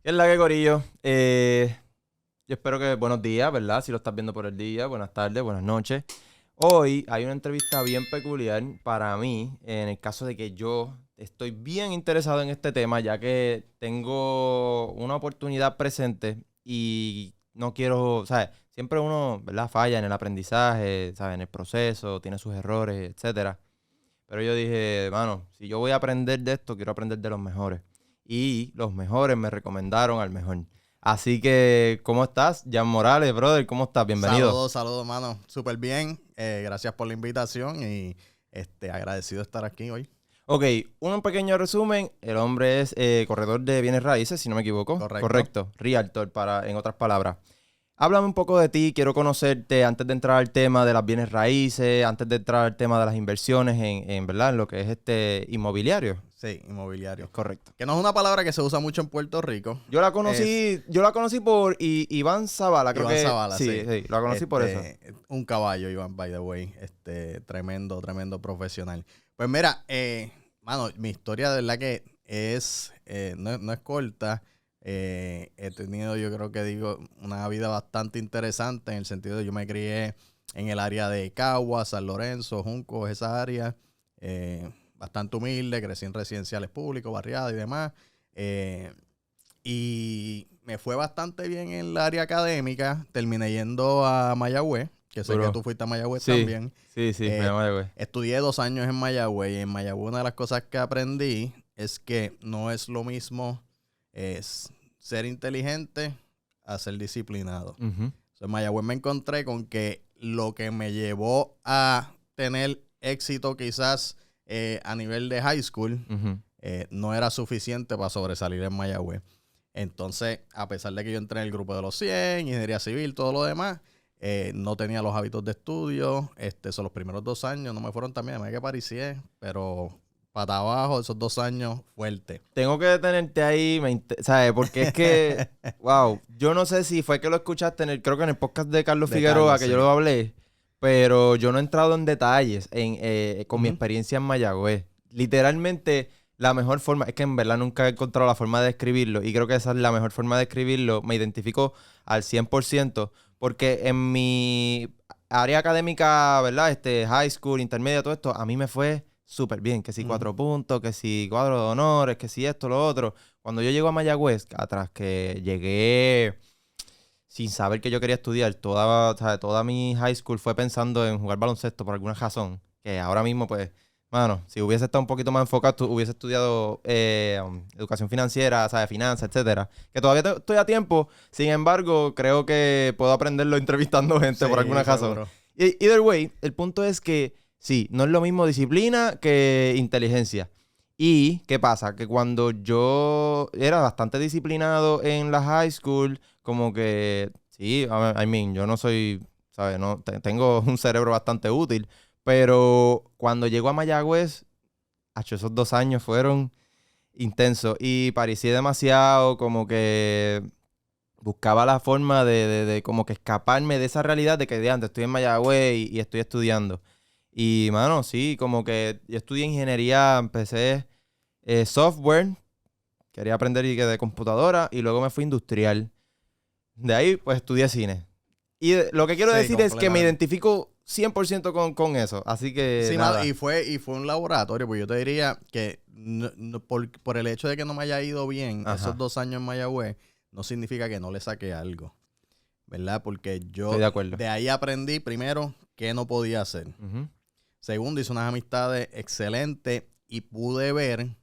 ¿Qué es la que, corillo? Yo espero que buenos días, ¿verdad? Si lo estás viendo por el día, buenas tardes, buenas noches. Hoy hay una entrevista bien peculiar para mí, en el caso de que yo estoy bien interesado en este tema, ya que tengo una oportunidad presente y no quiero, ¿sabes? Siempre uno, ¿verdad? Falla en el aprendizaje, ¿sabes? En el proceso, tiene sus errores, etcétera. Pero yo dije, mano, si yo voy a aprender de esto, quiero aprender de los mejores. Y los mejores me recomendaron al mejor. Así que, ¿cómo estás? Jan Morales, brother, ¿cómo estás? Bienvenido. Saludos, mano. Súper bien. Gracias por la invitación y agradecido de estar aquí hoy. Ok, un pequeño resumen. El hombre es corredor de bienes raíces, si no me equivoco. Correcto. Correcto, Realtor, en otras palabras. Háblame un poco de ti, quiero conocerte antes de entrar al tema de las bienes raíces, antes de entrar al tema de las inversiones ¿verdad? En lo que es este inmobiliario. Sí, Es inmobiliario. correcto. Que no es una palabra que se usa mucho en Puerto Rico. Es Yo la conocí por Iván Zavala, creo Iván que Zavala, sí, sí. sí, la conocí por eso. Un caballo, Iván, by the way. Tremendo profesional. Pues mira, mano, mi historia de verdad que no es corta. He tenido, yo creo que digo, una vida bastante interesante en el sentido de yo me crié en el área de Caguas, San Lorenzo, Juncos, esa área. Bastante humilde, crecí en residenciales públicos, barriadas y demás. Eh, y me fue bastante bien en el área académica. Terminé yendo a Mayagüez, que sé que Duro. tú fuiste a Mayagüez Sí, también. sí, me llama de güey. Estudié 2 años en Mayagüez y en Mayagüez una de las cosas que aprendí es que no es lo mismo es ser inteligente a ser disciplinado. Ujú, En Mayagüez me encontré con que lo que me llevó a tener éxito quizás a nivel de high school ujú. no era suficiente para sobresalir en Mayagüez. Entonces, a pesar de que yo entré en el grupo de los 100, ingeniería civil, todo lo demás, no tenía los hábitos de estudio. Son los primeros 2 años, no me fueron tan bien, me que paricié, pero para abajo esos 2 años fuerte. Tengo que detenerte ahí, ¿sabes? Porque es que, wow, yo no sé si fue que lo escuchaste creo que en el podcast de Carlos De Figueroa, Carlos, que yo sí. lo hablé, pero yo no he entrado en detalles con mi Ujú. experiencia en Mayagüez. Literalmente, la mejor forma, es que en verdad nunca he encontrado la forma de describirlo, y creo que esa es la mejor forma de describirlo. Me identifico al 100%, porque en mi área académica, ¿verdad? High school, intermedia, todo esto, a mí me fue súper bien, que si Ujú. 4 puntos, que si cuadro de honores, que si esto, lo otro. Cuando yo llego a Mayagüez, atrás que llegué sin saber que yo quería estudiar, o sea, toda mi high school fue pensando en jugar baloncesto por alguna razón, que ahora mismo, pues, mano, si hubiese estado un poquito más enfocado, hubiese estudiado educación financiera, ¿sabes? Finanzas, etcétera, que todavía estoy a tiempo. Sin embargo, creo que puedo aprenderlo entrevistando gente por alguna Sí, razón. seguro. Either way, el punto es que sí, no es lo mismo disciplina que inteligencia. ¿Y qué pasa? Que cuando yo era bastante disciplinado en la high school, como que, sí, I mean, yo no soy, ¿sabes? No, tengo un cerebro bastante útil, pero cuando llego a Mayagüez, acho, esos 2 años fueron intensos y parecía demasiado como que buscaba la forma de como que escaparme de esa realidad de que de antes estoy en Mayagüez y estoy estudiando. Y, mano, sí, como que yo estudié ingeniería, empecé software, quería aprender y que de computadora y luego me fui industrial. De ahí, pues estudié cine. Y lo que quiero Sí, decir es que me completamente. identifico 100% con eso. Así que Sí, mano, nada. y fue un laboratorio, pues yo te diría que por el hecho de que no me haya ido bien esos Ajá, 2 años en Mayagüez, no significa que no le saqué algo, ¿verdad? Porque estoy yo de acuerdo. de ahí aprendí, primero, qué no podía hacer. Ujú, Segundo, hice unas amistades excelentes y pude ver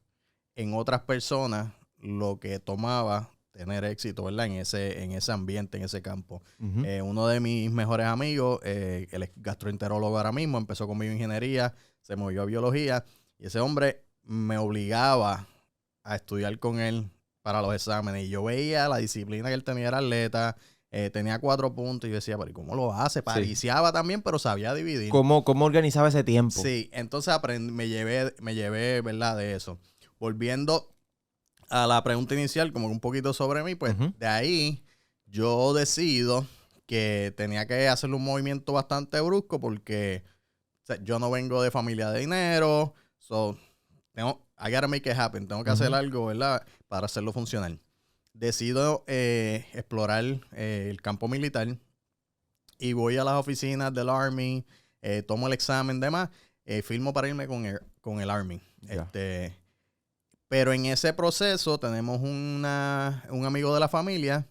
en otras personas lo que tomaba tener éxito, ¿verdad? En ese ambiente, en ese campo. ujú. Uno de mis mejores amigos, él es gastroenterólogo ahora mismo, empezó con bioingeniería, se movió a biología y ese hombre me obligaba a estudiar con él para los exámenes y yo veía la disciplina que él tenía, era atleta, tenía 4 puntos y yo decía, pero ¿y cómo lo hace? Sí. Pariciaba también, pero sabía dividir. ¿Cómo organizaba ese tiempo? Sí, entonces me llevé, ¿verdad? De eso. Volviendo a la pregunta inicial, como un poquito sobre mí, pues Ujú, de ahí yo decido que tenía que hacerle un movimiento bastante brusco porque o sea, yo no vengo de familia de dinero, I gotta make it happen, tengo que hacer ujú. algo, ¿verdad? Para hacerlo funcionar. decido explorar el campo militar y voy a las oficinas del Army, tomo el examen, demás, firmo para irme con el Army. Ya. Pero en ese proceso tenemos un amigo de la familia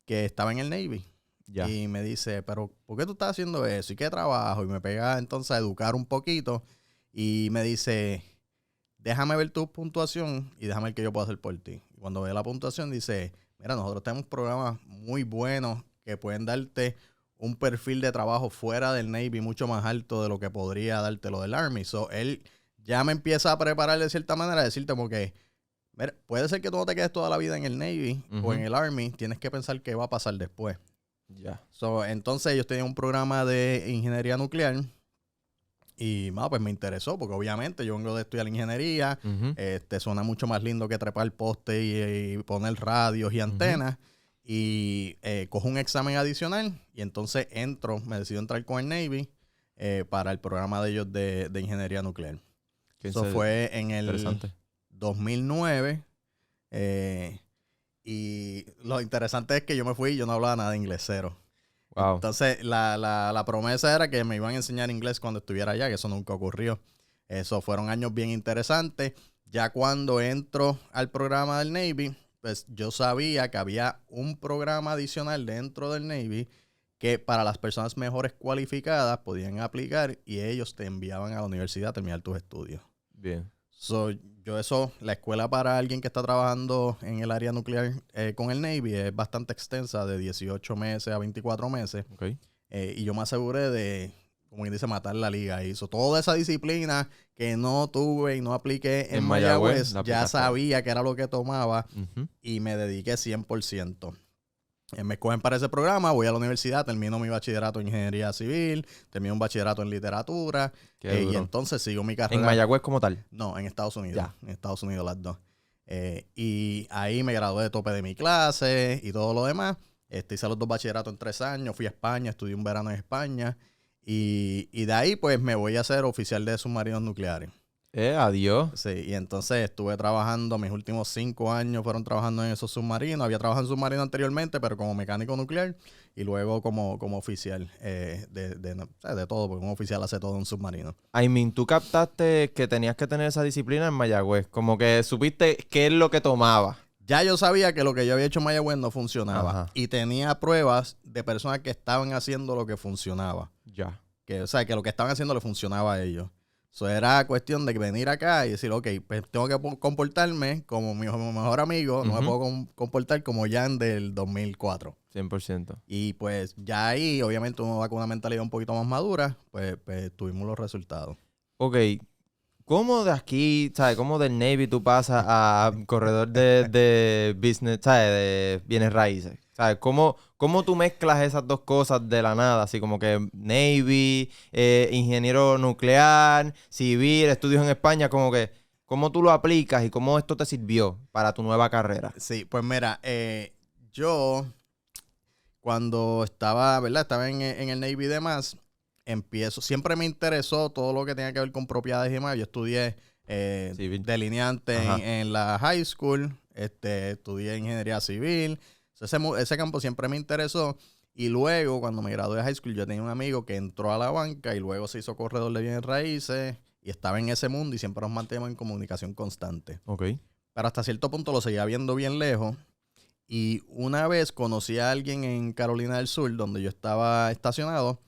que estaba en el Navy. Ya. Y me dice, pero ¿por qué tú estás haciendo eso? ¿Y qué trabajo? Y me pega entonces a educar un poquito. Y me dice, déjame ver tu puntuación y déjame ver qué yo puedo hacer por ti. Y cuando ve la puntuación dice, mira, nosotros tenemos programas muy buenos que pueden darte un perfil de trabajo fuera del Navy mucho más alto de lo que podría darte lo del Army. So, él ya me empieza a preparar de cierta manera, a decirte como que, mira, puede ser que tú no te quedes toda la vida en el Navy o en el Army, tienes que pensar qué va a pasar después. Ya. So, entonces ellos tenían un programa de ingeniería nuclear y pues me interesó porque obviamente yo vengo de estudiar ingeniería, suena mucho más lindo que trepar poste y poner radios y antenas. Y cojo un examen adicional y entonces me decido entrar con el Navy para el programa de ellos de ingeniería nuclear. Eso fue en el 2009 y lo interesante es que yo me fui y yo no hablaba nada de inglés, cero. Wow. Entonces la promesa era que me iban a enseñar inglés cuando estuviera allá, que eso nunca ocurrió. Eso fueron años bien interesantes. Ya cuando entro al programa del Navy, pues yo sabía que había un programa adicional dentro del Navy que para las personas mejores cualificadas podían aplicar y ellos te enviaban a la universidad a terminar tus estudios. Bien. La escuela para alguien que está trabajando en el área nuclear con el Navy es bastante extensa, de 18 meses a 24 meses. Okay. Y yo me aseguré de, como quien dice, matar la liga. Hizo toda esa disciplina que no tuve y no apliqué en Mayagüez. Ya sabía que era lo que tomaba y me dediqué 100%. Me escogen para ese programa, voy a la universidad, termino mi bachillerato en ingeniería civil, termino un bachillerato en literatura y entonces sigo mi carrera. ¿En Mayagüez como tal? No, en Estados Unidos. Ya. En Estados Unidos las dos. Y ahí me gradué de tope de mi clase y todo lo demás. Hice los 2 bachilleratos en 3 años, fui a España, estudié un verano en España y de ahí pues me voy a ser oficial de submarinos nucleares. Adiós. Sí, y entonces estuve trabajando, mis últimos 5 años fueron trabajando en esos submarinos. Había trabajado en submarinos anteriormente, pero como mecánico nuclear y luego como oficial de todo, porque un oficial hace todo en un submarino. I mean, tú captaste que tenías que tener esa disciplina en Mayagüez, como que supiste qué es lo que tomaba. Ya yo sabía que lo que yo había hecho en Mayagüez no funcionaba. Y tenía pruebas de personas que estaban haciendo lo que funcionaba. Ya. O sea, que lo que estaban haciendo le funcionaba a ellos. Eso era cuestión de venir acá y decir, ok, pues tengo que comportarme como mi mejor amigo, no me puedo comportar como Jan del 2004. 100%. Y pues ya ahí, obviamente uno va con una mentalidad un poquito más madura, pues tuvimos los resultados. Ok, ¿cómo de aquí, sabes, cómo del Navy tú pasas a corredor de business, sabes, de bienes raíces? ¿Sabes? ¿Cómo tú mezclas esas dos cosas de la nada? Así como que Navy, ingeniero nuclear, civil, estudios en España, como que, ¿cómo tú lo aplicas y cómo esto te sirvió para tu nueva carrera? Sí, pues mira, yo cuando estaba en el Navy y demás, siempre me interesó todo lo que tenía que ver con propiedades y demás. Yo estudié delineante en la high school, estudié ingeniería civil. Ese campo siempre me interesó. Y luego, cuando me gradué de high school, yo tenía un amigo que entró a la banca y luego se hizo corredor de bienes raíces y estaba en ese mundo y siempre nos manteníamos en comunicación constante. Ok. Pero hasta cierto punto lo seguía viendo bien lejos. Y una vez conocí a alguien en Carolina del Sur, donde yo estaba estacionado,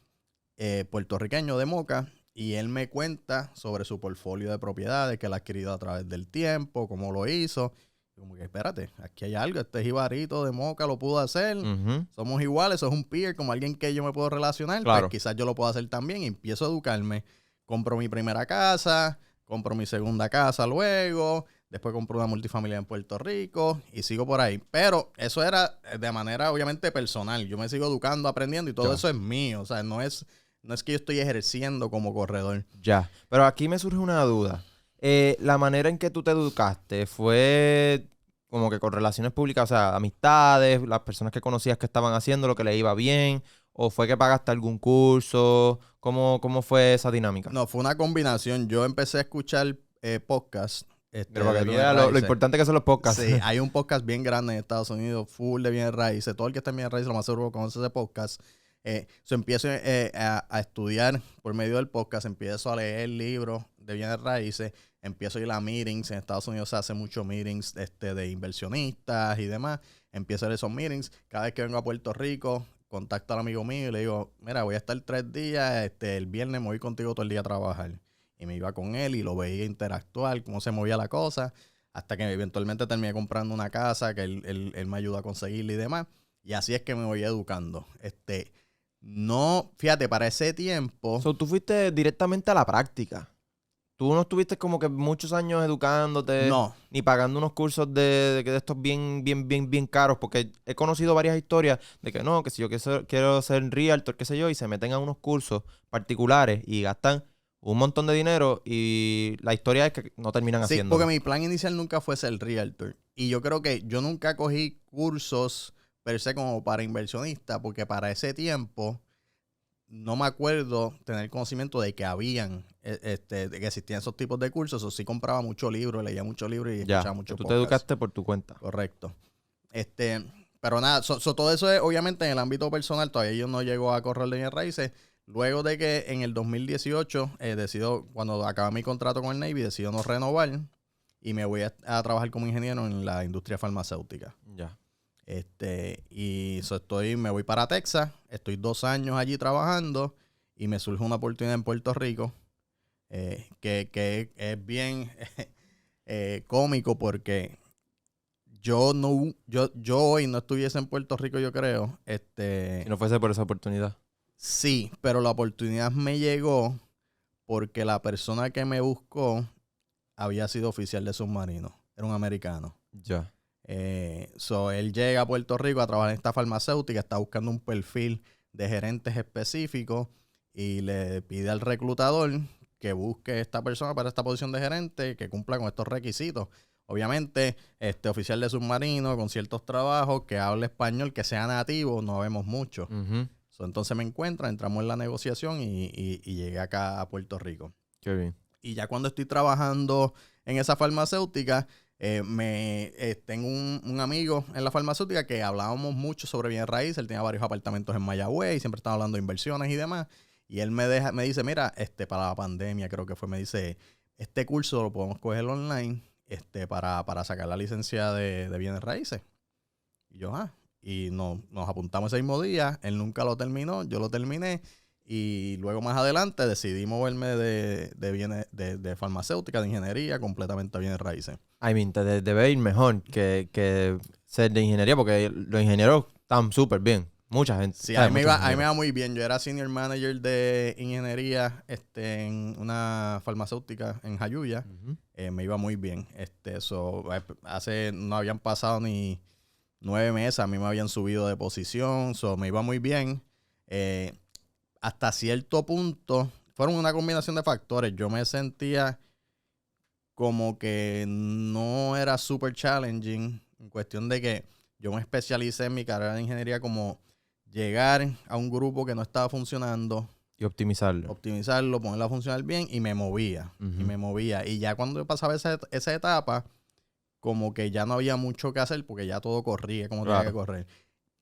puertorriqueño de Moca, y él me cuenta sobre su portfolio de propiedades que él ha adquirido a través del tiempo, cómo lo hizo. Como que, espérate, aquí hay algo, este jibarito de Moca lo pudo hacer, somos iguales, eso es un peer, como alguien que yo me puedo relacionar, claro. Pues quizás yo lo puedo hacer también, y empiezo a educarme. Compro mi primera casa, compro mi segunda casa luego, después compro una multifamiliar en Puerto Rico y sigo por ahí. Pero eso era de manera obviamente personal, yo me sigo educando, aprendiendo y todo eso es mío, o sea, no es que yo estoy ejerciendo como corredor. Ya, pero aquí me surge una duda. La manera en que tú te educaste fue como que con relaciones públicas, o sea, amistades, las personas que conocías que estaban haciendo lo que le iba bien, o fue que pagaste algún curso, ¿cómo fue esa dinámica? No, fue una combinación. Yo empecé a escuchar podcasts Pero para de que tú bienes veas lo raíces. importante que son los podcasts. Sí, hay un podcast bien grande en Estados Unidos, full de bienes raíces. Todo el que está en bienes raíces, lo más seguro conoce ese podcast. Empiezo a estudiar por medio del podcast, empiezo a leer libros de bienes raíces, empiezo a ir a meetings. En Estados Unidos se hacen muchos meetings de inversionistas y demás. Empiezo a ir a esos meetings. Cada vez que vengo a Puerto Rico, contacto al amigo mío y le digo, mira, voy a estar 3 días, el viernes me voy contigo todo el día a trabajar. Y me iba con él y lo veía interactuar, cómo se movía la cosa, hasta que eventualmente terminé comprando una casa que él me ayudó a conseguirla y demás. Y así es que me voy educando. No, fíjate, para ese tiempo... So, tú fuiste directamente a la práctica. Tú no estuviste como que muchos años educándote, No, ni pagando unos cursos de estos bien caros, porque he conocido varias historias de que no, que si yo quiero ser realtor, qué sé yo, y se meten a unos cursos particulares y gastan un montón de dinero y la historia es que no terminan sí, haciéndolo. porque mi plan inicial nunca fue ser realtor. Y yo creo que yo nunca cogí cursos per se como para inversionista, porque para ese tiempo no me acuerdo tener conocimiento de que habían, de que existían esos tipos de cursos. O sí compraba mucho libro, leía mucho libro y Ya, escuchaba que mucho tú te podcast. educaste por tu cuenta. Correcto. Pero nada, todo eso es obviamente en el ámbito personal. Todavía yo no llego a correr de bienes raíces. Luego de que en el 2018 decido, cuando acaba mi contrato con el Navy, decido no renovar y me voy a trabajar como ingeniero en la industria farmacéutica. Ya. Me voy para Texas, estoy 2 años allí trabajando y me surge una oportunidad en Puerto Rico que es bien cómico porque yo hoy no estuviese en Puerto Rico, yo creo. Si no fuese por esa oportunidad. Sí, pero la oportunidad me llegó porque la persona que me buscó había sido oficial de submarino. Era un americano. Ya. Él llega a Puerto Rico a trabajar en esta farmacéutica, está buscando un perfil de gerentes específicos y le pide al reclutador que busque esta persona para esta posición de gerente que cumpla con estos requisitos. Obviamente, oficial de submarino con ciertos trabajos, que hable español, que sea nativo, no vemos mucho. Ujú. Entonces me encuentra, entramos en la negociación y llegué acá a Puerto Rico. Qué bien. Y ya cuando estoy trabajando en esa farmacéutica, tengo un amigo en la farmacéutica que hablábamos mucho sobre bienes raíces. Él tenía varios apartamentos en Mayagüez y siempre estaba hablando de inversiones y demás. Y él me dice, mira, para la pandemia creo que fue, me dice, este curso lo podemos coger online para sacar la licencia de bienes raíces. Y yo, y nos apuntamos ese mismo día. Él nunca lo terminó, yo lo terminé. Y luego más adelante decidí moverme de farmacéutica, de ingeniería, completamente a bienes raíces. I mean, te debe ir mejor que ser de ingeniería, porque los ingenieros están súper bien. Mucha gente. Sí, ¿sabes? a mí Muchos me va ingenieros. muy bien. Yo era senior manager de ingeniería en una farmacéutica en Jayuya. Ujú. Me iba muy bien. No habían pasado ni 9 meses, a mí me habían subido de posición, me iba muy bien. Hasta cierto punto, fueron una combinación de factores. Yo me sentía como que no era super challenging, en cuestión de que yo me especialicé en mi carrera de ingeniería como llegar a un grupo que no estaba funcionando, Y optimizarlo. optimizarlo, ponerlo a funcionar bien y me movía. Ujú. Y me movía. Y ya cuando yo pasaba esa etapa, como que ya no había mucho que hacer porque ya todo corría como tenía que correr.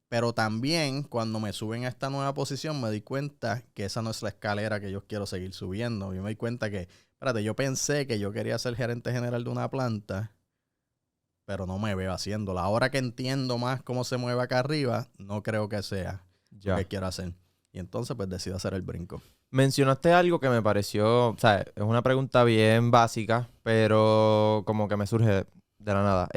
Pero también cuando me suben a esta nueva posición me di cuenta que esa no es la escalera que yo quiero seguir subiendo. Yo me di cuenta que, espérate, yo pensé que yo quería ser gerente general de una planta, pero no me veo haciéndola. Ahora que entiendo más cómo se mueve acá arriba, no creo que sea lo que quiero hacer. Y entonces pues decido hacer el brinco. Mencionaste algo que me pareció, o sea, es una pregunta bien básica, pero como que me surge de la nada.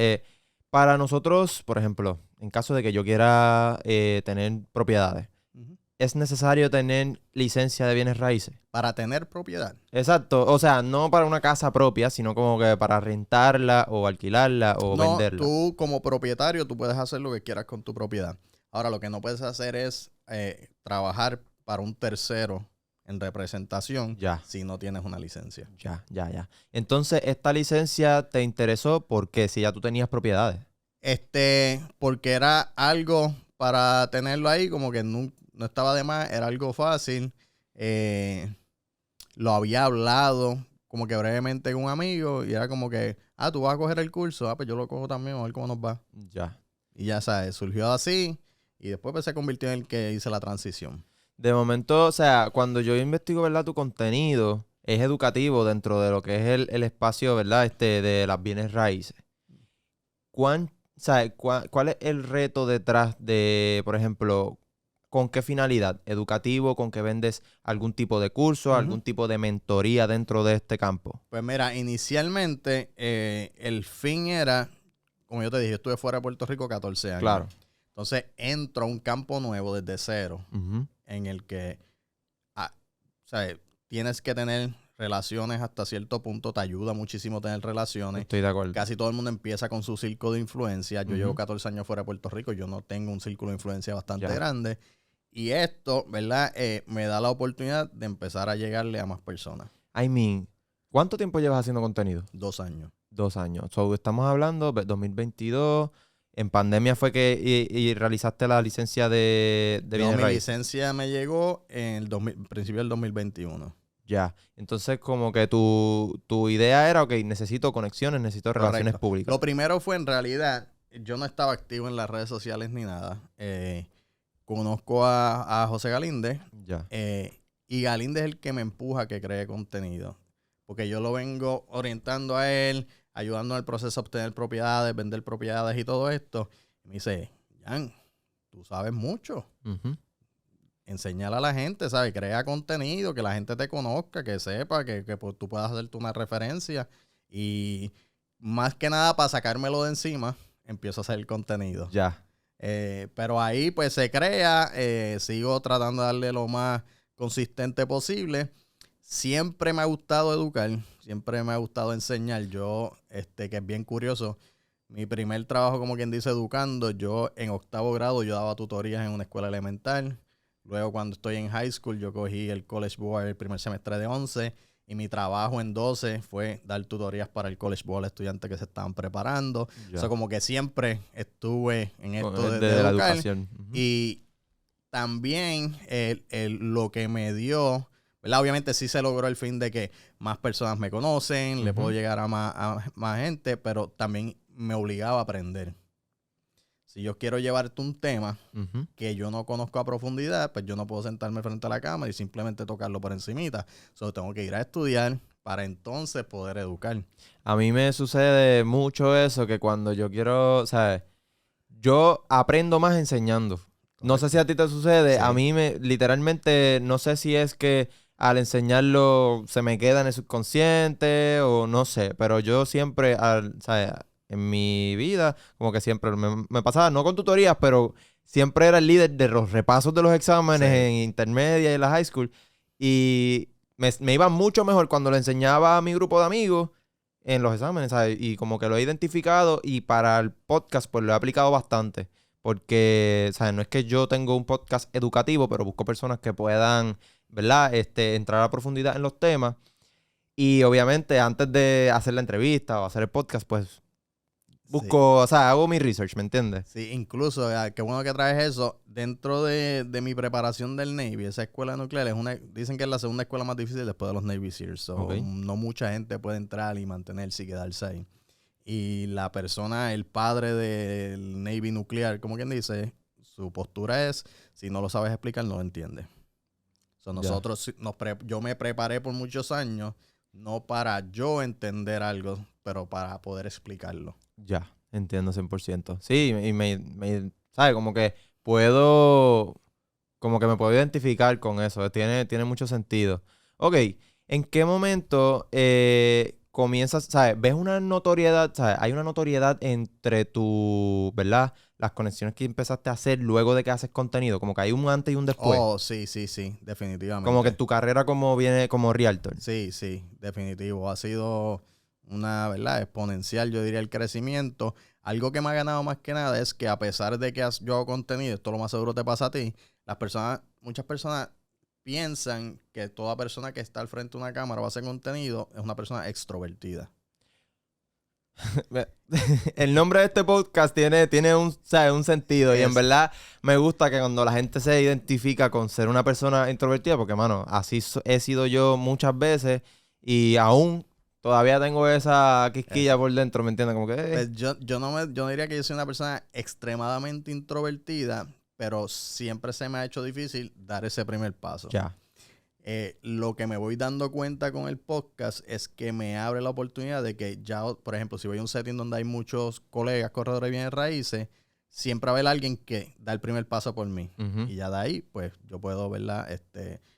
Para nosotros, por ejemplo, en caso de que yo quiera tener propiedades, Uh-huh. ¿es necesario tener licencia de bienes raíces? Para tener propiedad. Exacto, o sea, no para una casa propia, sino como que para rentarla o alquilarla o No, venderla. tú como propietario, tú puedes hacer lo que quieras con tu propiedad. Ahora, lo que no puedes hacer es trabajar para un tercero en representación Ya. si no tienes una licencia. Ya. Entonces, esta licencia te interesó porque si ya tú tenías propiedades. Porque era algo para tenerlo ahí, como que no estaba de más, era algo fácil. Lo había hablado como que brevemente con un amigo y era como que, tú vas a coger el curso, pues yo lo cojo también, a ver cómo nos va. Ya. Y ya sabes, surgió así y después pues, se convirtió en el que hice la transición. De momento, o sea, cuando yo investigo, ¿verdad? Tu contenido es educativo dentro de lo que es el espacio, ¿verdad? De las bienes raíces. ¿Cuál es el reto detrás de, por ejemplo, con qué finalidad? ¿Educativo? ¿Con que vendes algún tipo de curso, algún tipo de mentoría dentro de este campo? Pues mira, inicialmente el fin era, como yo te dije, yo estuve fuera de Puerto Rico 14 años. Claro. Entonces entro a un campo nuevo desde cero, Uh-huh. en el que ¿sabes? Tienes que tener relaciones hasta cierto punto, te ayuda muchísimo tener relaciones. Estoy de acuerdo. Casi todo el mundo empieza con su círculo de influencia. Yo Uh-huh. llevo 14 años fuera de Puerto Rico, yo no tengo un círculo de influencia bastante Ya. grande. Y esto, ¿verdad? Me da la oportunidad de empezar a llegarle a más personas. I mean, ¿cuánto tiempo llevas haciendo contenido? 2 años. 2 años. So, estamos hablando de 2022. En pandemia fue que y realizaste la licencia de bienes Mi raíces. licencia me llegó en el principio del 2021. Ya. Entonces, como que tu idea era, ok, necesito conexiones, necesito relaciones Correcto. públicas. Lo primero fue, en realidad, yo no estaba activo en las redes sociales ni nada. Conozco a José Galíndez. Ya. Y Galíndez es el que me empuja a que cree contenido. Porque yo lo vengo orientando a él, ayudando en el proceso de obtener propiedades, vender propiedades y todo esto. Y me dice, Jan, tú sabes mucho. Uh-huh. Enséñale a la gente, ¿sabes? Crea contenido, que la gente te conozca, que sepa, que pues, tú puedas hacerte una referencia. Y más que nada, para sacármelo de encima, empiezo a hacer el contenido. Ya. Pero ahí pues se crea, sigo tratando de darle lo más consistente posible. Siempre me ha gustado educar, siempre me ha gustado enseñar. Yo, que es bien curioso, mi primer trabajo, como quien dice, educando, yo en 8º grado yo daba tutorías en una escuela elemental. Luego cuando estoy en high school yo cogí el College Board el primer semestre de 11 y mi trabajo en 12 fue dar tutorías para el College Board a estudiantes que se estaban preparando. Ya. O sea, como que siempre estuve en esto de la educar. educación. Uh-huh. Y también lo que me dio, ¿verdad? Obviamente sí se logró el fin de que más personas me conocen, le puedo llegar a más gente, pero también me obligaba a aprender. Si yo quiero llevarte un tema que yo no conozco a profundidad, pues yo no puedo sentarme frente a la cámara y simplemente tocarlo por encimita. Solo tengo que ir a estudiar para entonces poder educar. A mí me sucede mucho eso, que cuando yo quiero, ¿sabes? Yo aprendo más enseñando. No sé si a ti te sucede. Sí. A mí literalmente, no sé si es que al enseñarlo se me queda en el subconsciente o no sé. Pero yo siempre, ¿sabes? En mi vida, como que siempre me pasaba, no con tutorías, pero siempre era el líder de los repasos de los exámenes en intermedia y en la high school. Y me iba mucho mejor cuando le enseñaba a mi grupo de amigos en los exámenes, ¿sabes? Y como que lo he identificado y para el podcast pues lo he aplicado bastante. Porque, ¿sabes? No es que yo tengo un podcast educativo, pero busco personas que puedan, ¿verdad? Entrar a profundidad en los temas. Y obviamente antes de hacer la entrevista o hacer el podcast, pues busco, o sea, hago mi research, ¿me entiendes? Sí, incluso, qué bueno que traes eso. Dentro de mi preparación del Navy, esa escuela nuclear dicen que es la segunda escuela más difícil después de los Navy SEALs. So, Okay. No mucha gente puede entrar y mantenerse y quedarse ahí. Y la persona, el padre del Navy nuclear, como quien dice, su postura es, si no lo sabes explicar, no lo entiendes. So, nosotros, yo me preparé por muchos años, no para yo entender algo, pero para poder explicarlo. Ya, entiendo 100%. Sí, y ¿sabes? Como que me puedo identificar con eso. Tiene mucho sentido. Ok, ¿en qué momento comienzas, ¿sabes? ¿Ves una notoriedad, ¿sabes? Hay una notoriedad entre ¿verdad? Las conexiones que empezaste a hacer luego de que haces contenido. Como que hay un antes y un después. Oh, sí, definitivamente. Como que tu carrera viene como realtor. Sí, definitivo. Ha sido una, ¿verdad? Exponencial, yo diría, el crecimiento. Algo que me ha ganado más que nada es que a pesar de que yo hago contenido, esto lo más seguro te pasa a ti, muchas personas piensan que toda persona que está al frente de una cámara o hace contenido es una persona extrovertida. El nombre de este podcast tiene un sentido y en Es- verdad me gusta que cuando la gente se identifica con ser una persona introvertida, porque mano, así he sido yo muchas veces Y aún todavía tengo esa quisquilla por dentro, ¿me entiendes? Como que... Pues yo no diría que yo soy una persona extremadamente introvertida, pero siempre se me ha hecho difícil dar ese primer paso. Ya. Lo que me voy dando cuenta con el podcast es que me abre la oportunidad de que ya, por ejemplo, si voy a un setting donde hay muchos colegas corredores de bienes raíces, siempre va a haber alguien que da el primer paso por mí. Ujú. Y ya de ahí, pues, yo puedo, ¿verdad?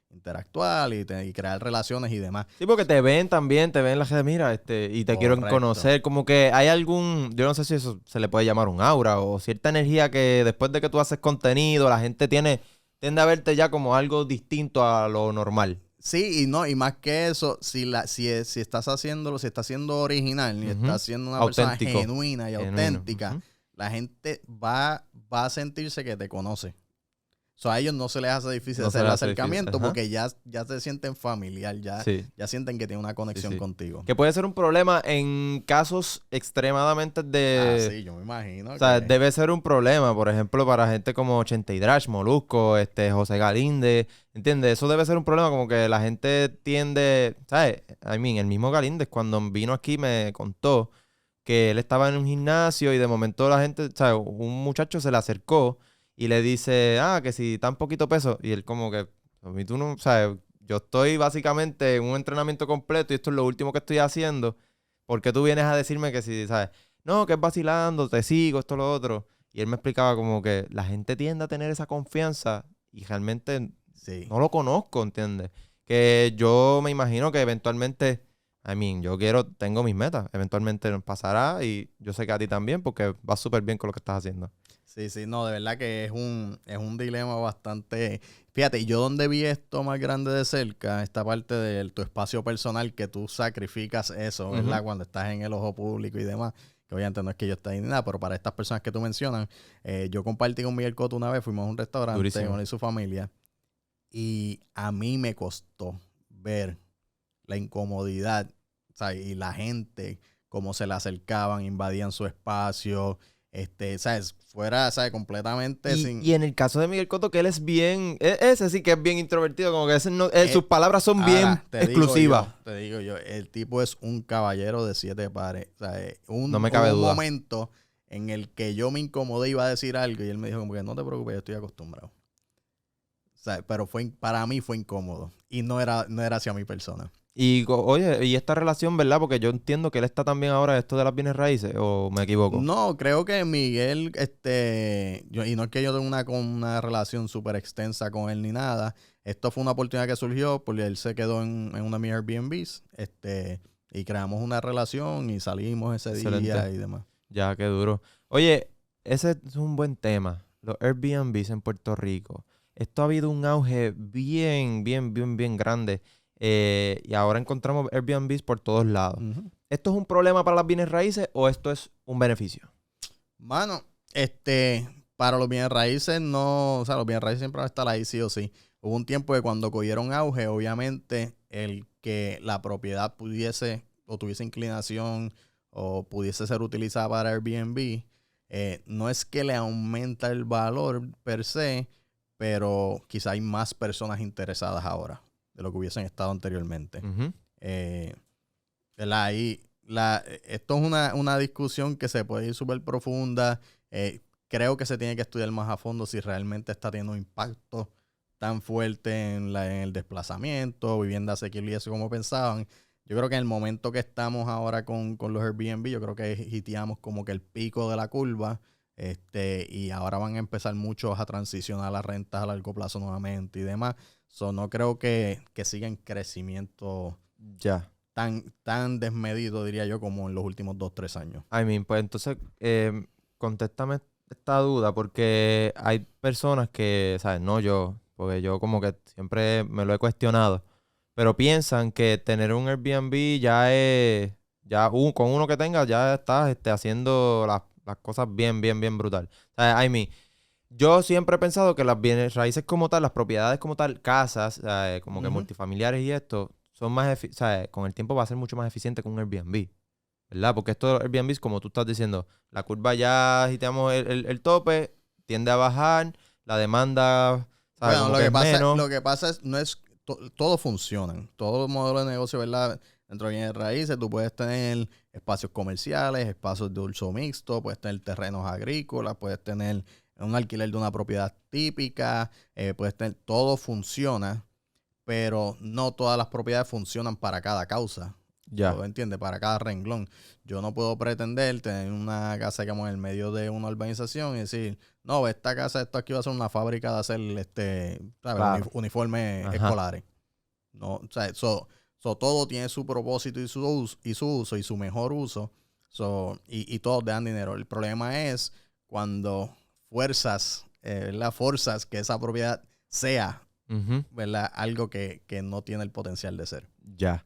Interactuar y crear relaciones y demás. Sí, porque te ven también, te ven la gente, mira, y te quieren Correcto. conocer. Como que hay algún, yo no sé si eso se le puede llamar un aura o cierta energía que después de que tú haces contenido, la gente tiende a verte ya como algo distinto a lo normal. Sí, y más que eso, si estás haciéndolo, si estás siendo original y estás siendo una persona genuina y auténtica, Ujú. la gente va a sentirse que te conoce. So, a ellos no se les hace difícil No se hacer el les hace acercamiento difícil, ajá. porque ya se sienten familiar, Sí. ya sienten que tienen una conexión Sí. contigo. Que puede ser un problema en casos extremadamente de... Sí, yo me imagino. O sea, debe ser un problema, por ejemplo, para gente como 80 y Drash, Molusco, José Galíndez, ¿entiendes? Eso debe ser un problema, como que la gente tiende, ¿sabes? I mean, el mismo Galíndez cuando vino aquí me contó que él estaba en un gimnasio y de momento la gente, ¿sabes? Un muchacho se le acercó y le dice, que si tan poquito peso, y él como que, a mí tú no, ¿sabes? Yo estoy básicamente en un entrenamiento completo y esto es lo último que estoy haciendo, ¿por qué tú vienes a decirme que si, ¿sabes? No, que es vacilando, te sigo, esto, lo otro. Y él me explicaba como que la gente tiende a tener esa confianza y realmente Sí. no lo conozco, ¿entiendes? Que yo me imagino que eventualmente, tengo mis metas, eventualmente nos pasará y yo sé que a ti también porque vas súper bien con lo que estás haciendo. Sí, no, de verdad que es un dilema bastante... Fíjate, yo donde vi esto más grande de cerca, esta parte de tu espacio personal, que tú sacrificas eso, ¿verdad? Ujú. Cuando estás en el ojo público y demás, que obviamente no es que yo esté ahí ni nada, pero para estas personas que tú mencionas, yo compartí con Miguel Cotto una vez, fuimos a un restaurante Durísimo. con él y su familia, y a mí me costó ver la incomodidad, ¿sabes? Y la gente, cómo se le acercaban, invadían su espacio, ¿sabes? Fuera, ¿sabes? Completamente sin... Y en el caso de Miguel Cotto, que él es bien, ese sí que es bien introvertido, como que ese no, sus Eh, palabras son bien exclusivas. Te digo yo, el tipo es un caballero de 7 pares. O sea, No me cabe hubo un duda. momento en el que yo me incomodé, iba a decir algo, y él me dijo como que no te preocupes, yo estoy acostumbrado. O sea, pero para mí fue incómodo. Y no era hacia mi persona. Y oye, y esta relación, ¿verdad? Porque yo entiendo que él está también ahora en esto de las bienes raíces, ¿o me equivoco? No, creo que Miguel, y no es que yo tenga una relación súper extensa con él ni nada. Esto fue una oportunidad que surgió porque él se quedó en una de mis Airbnbs, y creamos una relación y salimos ese Excelente. día y demás. Ya, qué duro. Oye, ese es un buen tema. Los Airbnbs en Puerto Rico. Esto ha habido un auge bien grande. Y ahora encontramos Airbnbs por todos lados. Ujú. ¿Esto es un problema para las bienes raíces o esto es un beneficio? Mano, para los bienes raíces no, o sea, los bienes raíces siempre van a estar ahí sí o sí. Hubo un tiempo que cuando cogieron auge, obviamente, el que la propiedad pudiese o tuviese inclinación o pudiese ser utilizada para Airbnb, no es que le aumenta el valor per se, pero quizá hay más personas interesadas ahora de lo que hubiesen estado anteriormente. Ujú. ¿Verdad? Esto es una discusión que se puede ir súper profunda. Creo que se tiene que estudiar más a fondo si realmente está teniendo un impacto tan fuerte en el desplazamiento, vivienda asequible y eso como pensaban. Yo creo que en el momento que estamos ahora con los Airbnb, yo creo que hiteamos como que el pico de la curva, y ahora van a empezar muchos a transicionar a las rentas a largo plazo nuevamente y demás. No creo que siga en crecimiento Ya. tan desmedido, diría yo, como en los últimos 2-3 años. Pues entonces, contéstame esta duda, porque hay personas que, ¿sabes? No yo, porque yo como que siempre me lo he cuestionado, pero piensan que tener un Airbnb ya es, con uno que tenga ya estás haciendo las cosas bien brutal. O sea, yo siempre he pensado que las bienes raíces como tal, las propiedades como tal, casas, como que Ujú. multifamiliares y esto, son más, con el tiempo va a ser mucho más eficiente que un Airbnb, ¿verdad? Porque esto de los Airbnbs, como tú estás diciendo, la curva ya, si tenemos el tope, tiende a bajar, la demanda, ¿sabes? Bueno, Como que es menos. lo que pasa es, no es, todo funcionan, todo modelo de negocio, ¿verdad? Dentro de bienes raíces tú puedes tener espacios comerciales, espacios de uso mixto, puedes tener terrenos agrícolas, puedes tener un alquiler de una propiedad típica, puedes tener, todo funciona, pero no todas las propiedades funcionan para cada causa. Ya. ¿Lo entiendes? Para cada renglón. Yo no puedo pretender tener una casa como en el medio de una urbanización y decir, no, esta casa, esto aquí va a ser una fábrica de hacer ¿sabes? Claro. Uniformes Ajá. escolares. No, o sea, todo tiene su propósito y su uso y su mejor uso. Y todos dan dinero. El problema es cuando forzas que esa propiedad sea, Ujú. ¿verdad? Algo que no tiene el potencial de ser. Ya.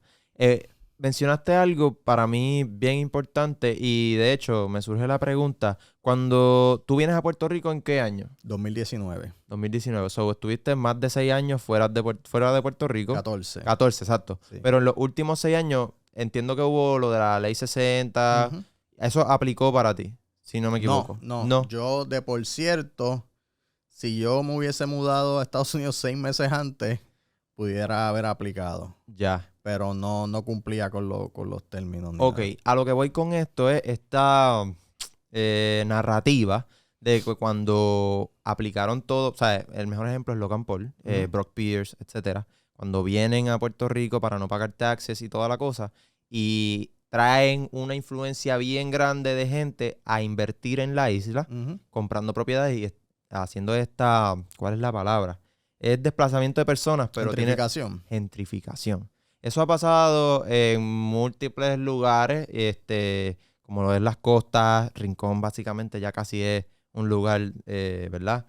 Mencionaste algo para mí bien importante y de hecho me surge la pregunta, cuando tú vienes a Puerto Rico, ¿en qué año? 2019. 2019. So, estuviste más de 6 años fuera de Puerto Rico. 14. 14, exacto. Sí. Pero en los últimos 6 años entiendo que hubo lo de la ley 60. Ujú. Eso aplicó para ti, si no me equivoco. No. Yo, de por cierto, si yo me hubiese mudado a Estados Unidos 6 meses antes, pudiera haber aplicado. Ya. Pero no cumplía con los términos. Ok, a lo que voy con esto es esta narrativa de que cuando aplicaron todo, o sea, el mejor ejemplo es Logan Paul, Brock Pierce, etcétera, cuando vienen a Puerto Rico para no pagar taxes y toda la cosa, y traen una influencia bien grande de gente a invertir en la isla, comprando propiedades y haciendo esta, ¿cuál es la palabra? Es desplazamiento de personas, pero gentrificación. Gentrificación. Eso ha pasado en múltiples lugares, como lo es las costas. Rincón básicamente ya casi es un lugar, ¿verdad?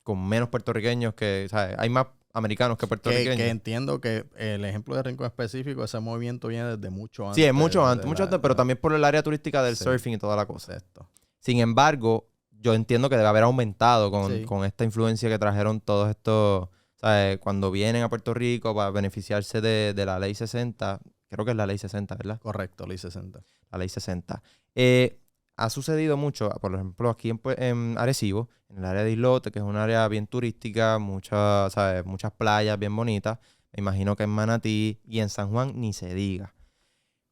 Con menos puertorriqueños que, ¿sabes? Hay más americanos que puertorriqueños. Que entiendo que el ejemplo de Rincón específico, ese movimiento viene desde mucho antes. Sí, es mucho antes, pero también por el área turística del surfing y toda la cosa. Exacto. Sin embargo, yo entiendo que debe haber aumentado con esta influencia que trajeron todos estos, ¿sabes? Cuando vienen a Puerto Rico para beneficiarse de la ley 60, creo que es la ley 60, ¿verdad? Correcto, ley 60. La ley 60. Ha sucedido mucho, por ejemplo, aquí en Arecibo, en el área de Islote, que es un área bien turística, ¿sabes? Muchas playas bien bonitas. Me imagino que en Manatí y en San Juan ni se diga.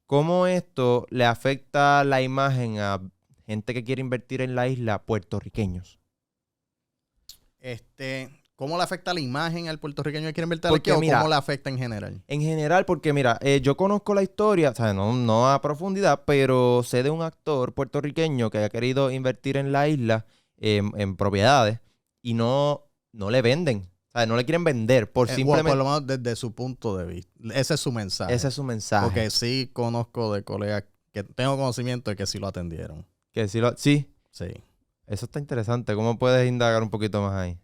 ¿Cómo esto le afecta la imagen a gente que quiere invertir en la isla, puertorriqueños? ¿Cómo le afecta la imagen al puertorriqueño que quiere invertir Porque, aquí, mira, o cómo le afecta en general? En general, porque mira, yo conozco la historia, o sea, no a profundidad, pero sé de un actor puertorriqueño que ha querido invertir en la isla en propiedades y no le venden. O sea, no le quieren vender por simplemente... Por lo menos desde su punto de vista. Ese es su mensaje. Ese es su mensaje. Porque sí conozco de colegas que tengo conocimiento de que sí lo atendieron. Que sí. Sí. Eso está interesante. ¿Cómo puedes indagar un poquito más ahí?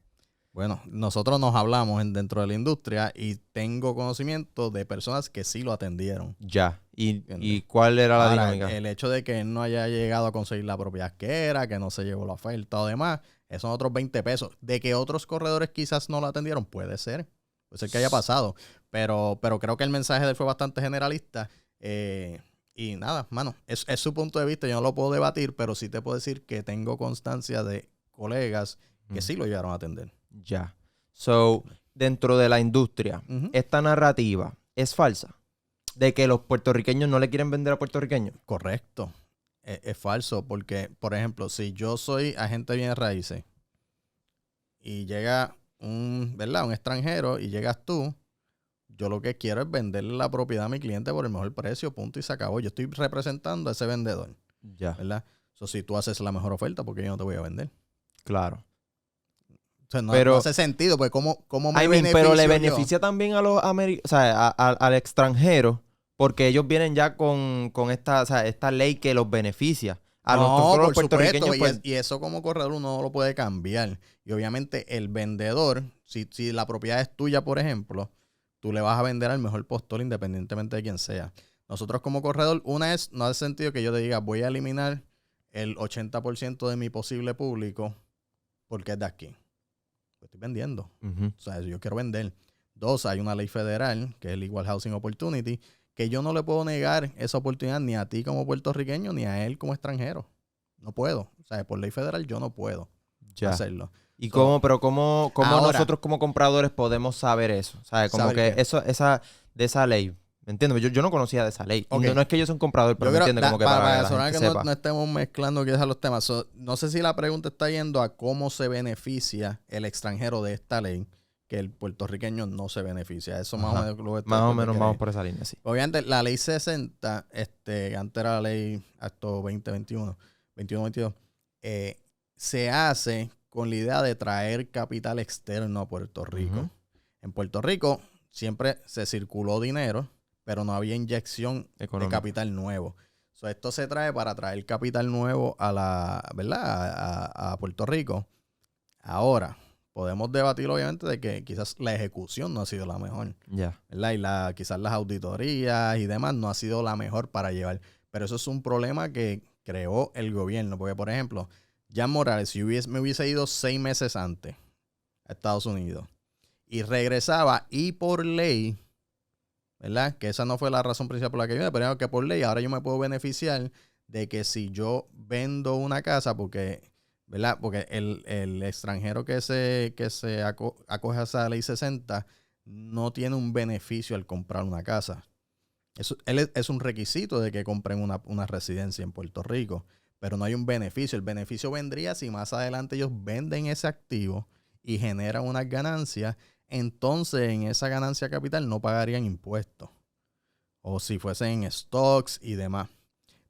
Bueno, nosotros nos hablamos dentro de la industria y tengo conocimiento de personas que sí lo atendieron. Ya. ¿Y cuál era la dinámica? El hecho de que él no haya llegado a conseguir la propiedad que era, que no se llevó la oferta o demás, esos son otros 20 pesos. De que otros corredores quizás no lo atendieron, puede ser que haya pasado. Pero creo que el mensaje de él fue bastante generalista. Y nada, mano, es su punto de vista. Yo no lo puedo debatir, pero sí te puedo decir que tengo constancia de colegas que sí lo llegaron a atender. Ya. So, dentro de la industria, esta narrativa es falsa. De que los puertorriqueños no le quieren vender a puertorriqueños. Correcto. Es falso porque, por ejemplo, si yo soy agente de bienes raíces y llega un extranjero y llegas tú, yo lo que quiero es venderle la propiedad a mi cliente por el mejor precio, punto, y se acabó. Yo estoy representando a ese vendedor. Ya. ¿Verdad? Si tú haces la mejor oferta, ¿por qué yo no te voy a vender? Claro. O sea, no hace sentido, pues ¿cómo me beneficio pero le yo? beneficia también a los al extranjero, porque ellos vienen ya con esta ley que los beneficia. A los puertorriqueños, supuesto, y eso como corredor uno no lo puede cambiar. Y obviamente el vendedor, si la propiedad es tuya, por ejemplo, tú le vas a vender al mejor postor independientemente de quién sea. Nosotros como corredor, no hace sentido que yo te diga, voy a eliminar el 80% de mi posible público porque es de aquí. Lo estoy vendiendo. O sea, yo quiero vender. 2, hay una ley federal, que es el Equal Housing Opportunity, que yo no le puedo negar esa oportunidad ni a ti como puertorriqueño, ni a él como extranjero. No puedo. O sea, por ley federal yo no puedo hacerlo. ¿Y cómo ahora, nosotros como compradores podemos saber eso? ¿Sabes? Como que de esa ley, ¿Me entiendes? Yo no conocía de esa ley. Ok. No es que yo soy un comprador, pero Yo me creo, entiende como que para que la sonar gente que sepa. no estemos mezclando quizás los temas. No sé si la pregunta está yendo a cómo se beneficia el extranjero de esta ley, que el puertorriqueño no se beneficia. Eso más o menos lo que Más o te menos quiere vamos decir. por esa línea, sí. Obviamente, la ley 60, antes era la ley Acto 2021, 21-22, se hace con la idea de traer capital externo a Puerto Rico. Ujú. En Puerto Rico siempre se circuló dinero, pero no había inyección de Económico. capital nuevo. Esto se trae para traer capital nuevo ¿verdad? A Puerto Rico. Ahora, podemos debatir obviamente de que quizás la ejecución no ha sido la mejor. Ya. ¿Verdad? Y quizás las auditorías y demás no ha sido la mejor para llevar. Pero eso es un problema que creó el gobierno. Porque, por ejemplo, Jan Morales, si me hubiese ido 6 meses antes a Estados Unidos y regresaba y por ley, ¿verdad? Que esa no fue la razón principal por la que vine, pero que por ley ahora yo me puedo beneficiar de que si yo vendo una casa, porque, ¿verdad? Porque el extranjero que se acoge a esa ley 60 no tiene un beneficio al comprar una casa. Es un requisito de que compren una residencia en Puerto Rico, pero no hay un beneficio. El beneficio vendría si más adelante ellos venden ese activo y generan unas ganancias. Entonces, en esa ganancia capital no pagarían impuestos. O si fuesen en stocks y demás.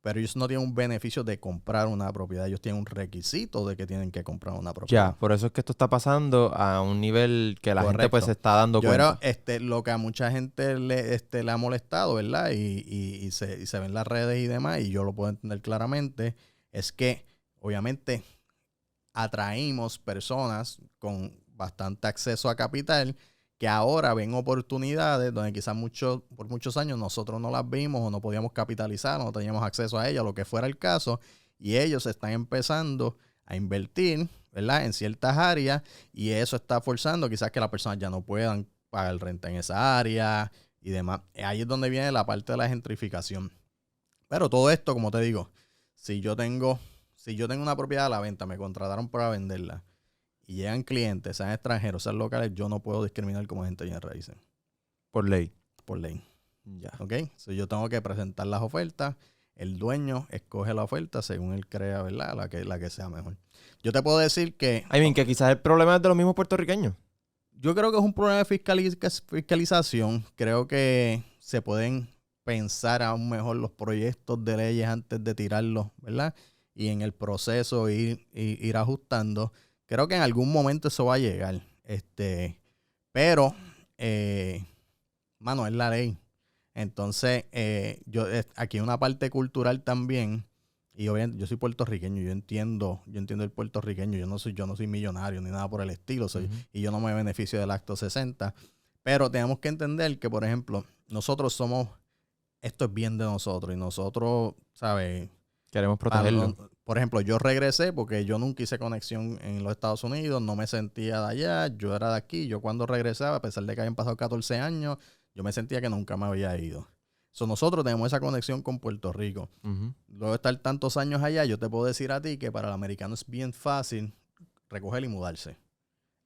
Pero ellos no tienen un beneficio de comprar una propiedad. Ellos tienen un requisito de que tienen que comprar una propiedad. Ya, por eso es que esto está pasando a un nivel que la gente pues se está dando Yo cuenta. creo, lo que a mucha gente le ha molestado, ¿verdad? Y se ven las redes y demás, y yo lo puedo entender claramente, es que obviamente atraímos personas con bastante acceso a capital que ahora ven oportunidades donde quizás por muchos años nosotros no las vimos o no podíamos capitalizar, no teníamos acceso a ellas, lo que fuera el caso, y ellos están empezando a invertir, ¿verdad? En ciertas áreas, y eso está forzando quizás que las personas ya no puedan pagar renta en esa área y demás. Ahí es donde viene la parte de la gentrificación. Pero todo esto, como te digo, si yo tengo una propiedad a la venta, me contrataron para venderla y llegan clientes, sean extranjeros, sean locales, yo no puedo discriminar como agente de bienes raíces. Por ley. Por ley. Ya. ¿Ok? Yo tengo que presentar las ofertas. El dueño escoge la oferta según él crea, ¿verdad? La que sea mejor. Yo te puedo decir que... Que quizás el problema es de los mismos puertorriqueños. Yo creo que es un problema de fiscalización. Creo que se pueden pensar aún mejor los proyectos de leyes antes de tirarlos, ¿verdad? Y en el proceso ir ajustando. Creo que en algún momento eso va a llegar. Pero, mano, es la ley. Entonces, aquí hay una parte cultural también. Y obviamente yo soy puertorriqueño, yo entiendo el puertorriqueño, yo no soy millonario ni nada por el estilo, y yo no me beneficio del Acto 60. Pero tenemos que entender que, por ejemplo, esto es bien de nosotros, y nosotros, ¿sabes? Queremos protegerlo. Por ejemplo, yo regresé porque yo nunca hice conexión en los Estados Unidos, no me sentía de allá, yo era de aquí. Yo cuando regresaba, a pesar de que habían pasado 14 años, yo me sentía que nunca me había ido. Nosotros tenemos esa conexión con Puerto Rico. Uh-huh. Luego de estar tantos años allá, yo te puedo decir a ti que para el americano es bien fácil recoger y mudarse.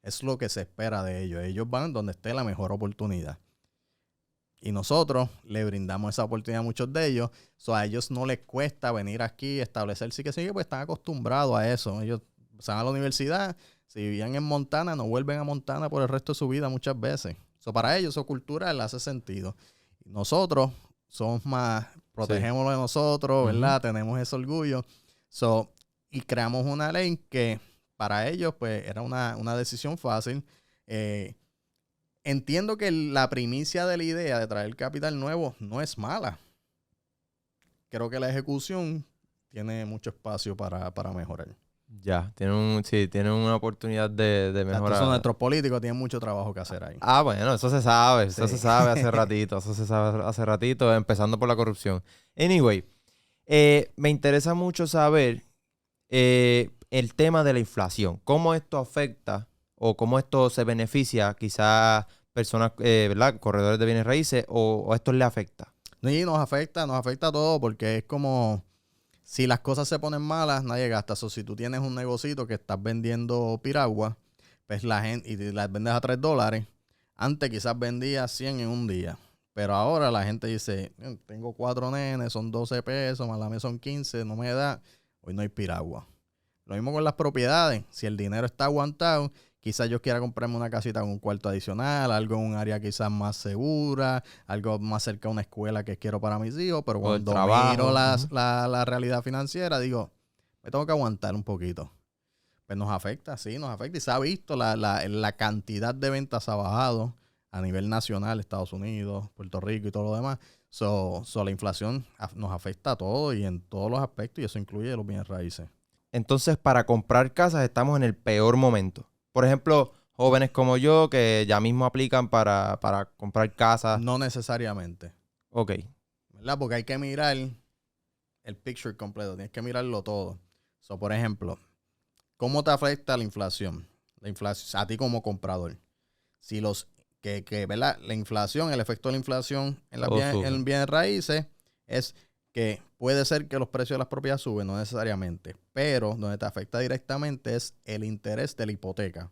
Es lo que se espera de ellos. Ellos van donde esté la mejor oportunidad. Y nosotros le brindamos esa oportunidad a muchos de ellos. A ellos no les cuesta venir aquí, establecerse, que sí, pues están acostumbrados a eso. Ellos van a la universidad, si vivían en Montana, no vuelven a Montana por el resto de su vida muchas veces. Para ellos, eso cultural hace sentido. Y nosotros somos más, protegemos de nosotros, ¿verdad? Uh-huh. Tenemos ese orgullo. Y creamos una ley que para ellos, pues, era una decisión fácil. Entiendo que la primicia de la idea de traer capital nuevo no es mala. Creo que la ejecución tiene mucho espacio para mejorar. Ya, tienen una oportunidad de mejorar. Entonces, nuestros políticos tienen mucho trabajo que hacer ahí. Bueno, eso se sabe. Eso se sabe hace ratito. Eso se sabe hace ratito, empezando por la corrupción. Anyway, me interesa mucho saber el tema de la inflación. ¿Cómo esto afecta o cómo esto se beneficia quizás personas, ¿verdad? Corredores de bienes raíces o esto le afecta? Sí, nos afecta a todo porque es como... Si las cosas se ponen malas, nadie gasta. Si tú tienes un negocito que estás vendiendo piragua, pues la gente, y las vendes a $3, antes quizás vendías 100 en un día. Pero ahora la gente dice, tengo 4 nenes, son 12 pesos, más la mía son 15, no me da, hoy no hay piragua. Lo mismo con las propiedades. Si el dinero está aguantado, quizás yo quiera comprarme una casita con un cuarto adicional, algo en un área quizás más segura, algo más cerca de una escuela que quiero para mis hijos, pero O el cuando trabajo. miro la realidad financiera, digo, me tengo que aguantar un poquito. Pues nos afecta, sí, nos afecta. Y se ha visto la cantidad de ventas ha bajado a nivel nacional, Estados Unidos, Puerto Rico y todo lo demás. La inflación nos afecta a todos y en todos los aspectos, y eso incluye los bienes raíces. Entonces, para comprar casas estamos en el peor momento. Por ejemplo, jóvenes como yo que ya mismo aplican para comprar casas. No necesariamente, Ok. ¿verdad? Porque hay que mirar el picture completo, tienes que mirarlo todo. Por ejemplo, ¿cómo te afecta la inflación? La inflación a ti como comprador. Si ¿verdad? La inflación, el efecto de la inflación en bienes raíces es que puede ser que los precios de las propiedades suben, no necesariamente, pero donde te afecta directamente es el interés de la hipoteca.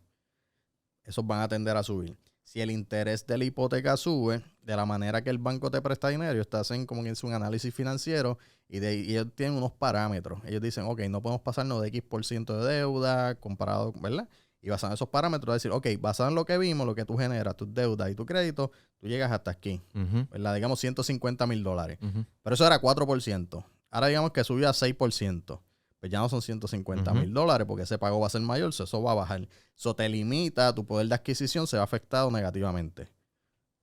Esos van a tender a subir. Si el interés de la hipoteca sube, de la manera que el banco te presta dinero, ellos te hacen como que es un análisis financiero y ellos tienen unos parámetros. Ellos dicen, ok, no podemos pasarnos de X% de deuda comparado, ¿verdad? Y basado en esos parámetros, decir, ok, basado en lo que vimos, lo que tú generas, tus deudas y tu crédito, tú llegas hasta aquí, ¿verdad? Digamos $150,000. Pero eso era 4%. Ahora digamos que subió a 6%. Pues ya no son $150,000 porque ese pago va a ser mayor, eso va a bajar. Eso te limita, tu poder de adquisición se va afectado negativamente.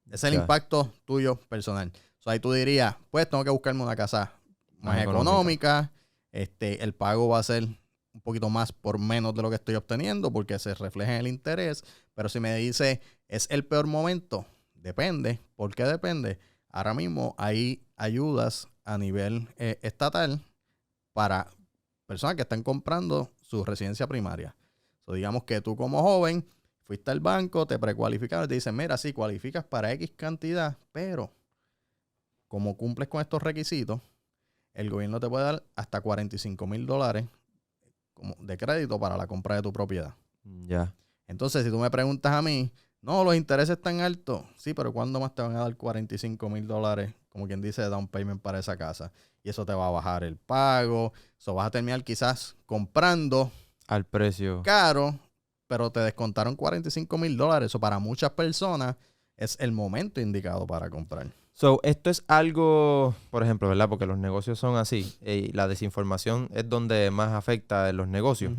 Ese es el impacto tuyo personal. Ahí tú dirías, pues tengo que buscarme una casa más económica. El pago va a ser un poquito más por menos de lo que estoy obteniendo porque se refleja en el interés. Pero si me dice, ¿es el peor momento? Depende. ¿Por qué depende? Ahora mismo hay ayudas a nivel estatal para personas que están comprando su residencia primaria. Digamos que tú como joven fuiste al banco, te precualificaron y te dicen, mira, sí, cualificas para X cantidad, pero como cumples con estos requisitos, el gobierno te puede dar hasta $45,000 de crédito para la compra de tu propiedad. Ya. Entonces, si tú me preguntas a mí, no, los intereses están altos. Sí, pero ¿cuándo más te van a dar $45,000, como quien dice, de down payment para esa casa? Y eso te va a bajar el pago. Eso vas a terminar quizás comprando al precio caro, pero te descontaron $45,000. Eso para muchas personas es el momento indicado para comprar. Esto es algo, por ejemplo, ¿verdad? Porque los negocios son así. Y la desinformación es donde más afecta en los negocios.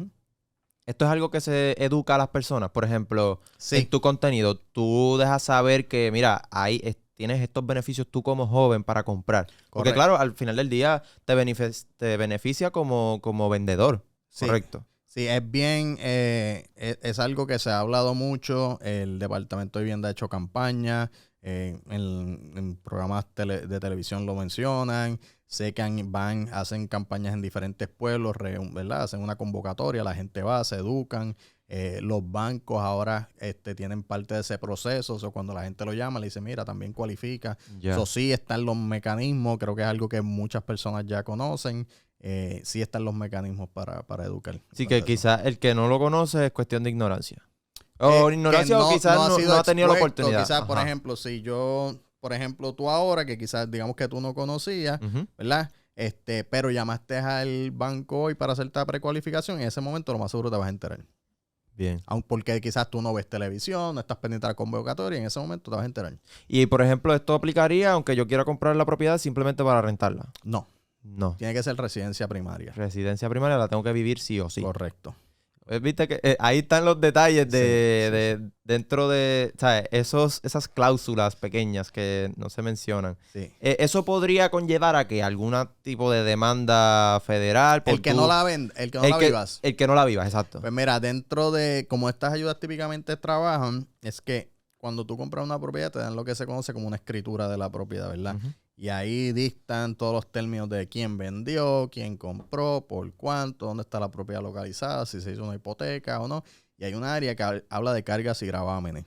Esto es algo que se educa a las personas. Por ejemplo, en tu contenido, tú dejas saber que, mira, ahí tienes estos beneficios tú como joven para comprar. Correcto. Porque claro, al final del día te beneficia como vendedor. Sí. Correcto. Sí, es bien, es algo que se ha hablado mucho. El Departamento de Vivienda ha hecho campaña. En programas de televisión lo mencionan. Sé que hacen campañas en diferentes pueblos, ¿verdad? Hacen una convocatoria, la gente va, se educan. Los bancos ahora tienen parte de ese proceso. Cuando la gente lo llama, le dice, mira, también cualifica. Eso sí están los mecanismos. Creo que es algo que muchas personas ya conocen. Sí están los mecanismos para educar. Sí, que quizás el que no lo conoce es cuestión de ignorancia. O ignorancia o quizás no ha tenido la oportunidad. Quizás, por ejemplo, si yo, tú ahora, que quizás digamos que tú no conocías, ¿verdad? Pero llamaste al banco hoy para hacerte la precualificación, en ese momento lo más seguro te vas a enterar. Bien. Porque quizás tú no ves televisión, no estás pendiente de la convocatoria, en ese momento te vas a enterar. Y, por ejemplo, ¿esto aplicaría aunque yo quiera comprar la propiedad simplemente para rentarla? No. Tiene que ser residencia primaria. Residencia primaria la tengo que vivir sí o sí. Correcto. Viste que ahí están los detalles dentro de, ¿sabes? Esas cláusulas pequeñas que no se mencionan. Sí. ¿Eso podría conllevar a que algún tipo de demanda federal? El que no la vivas. El que no la vivas, exacto. Pues mira, dentro de como estas ayudas típicamente trabajan, es que cuando tú compras una propiedad te dan lo que se conoce como una escritura de la propiedad, ¿verdad? Y ahí dictan todos los términos de quién vendió, quién compró, por cuánto, dónde está la propiedad localizada, si se hizo una hipoteca o no. Y hay un área que habla de cargas y gravámenes,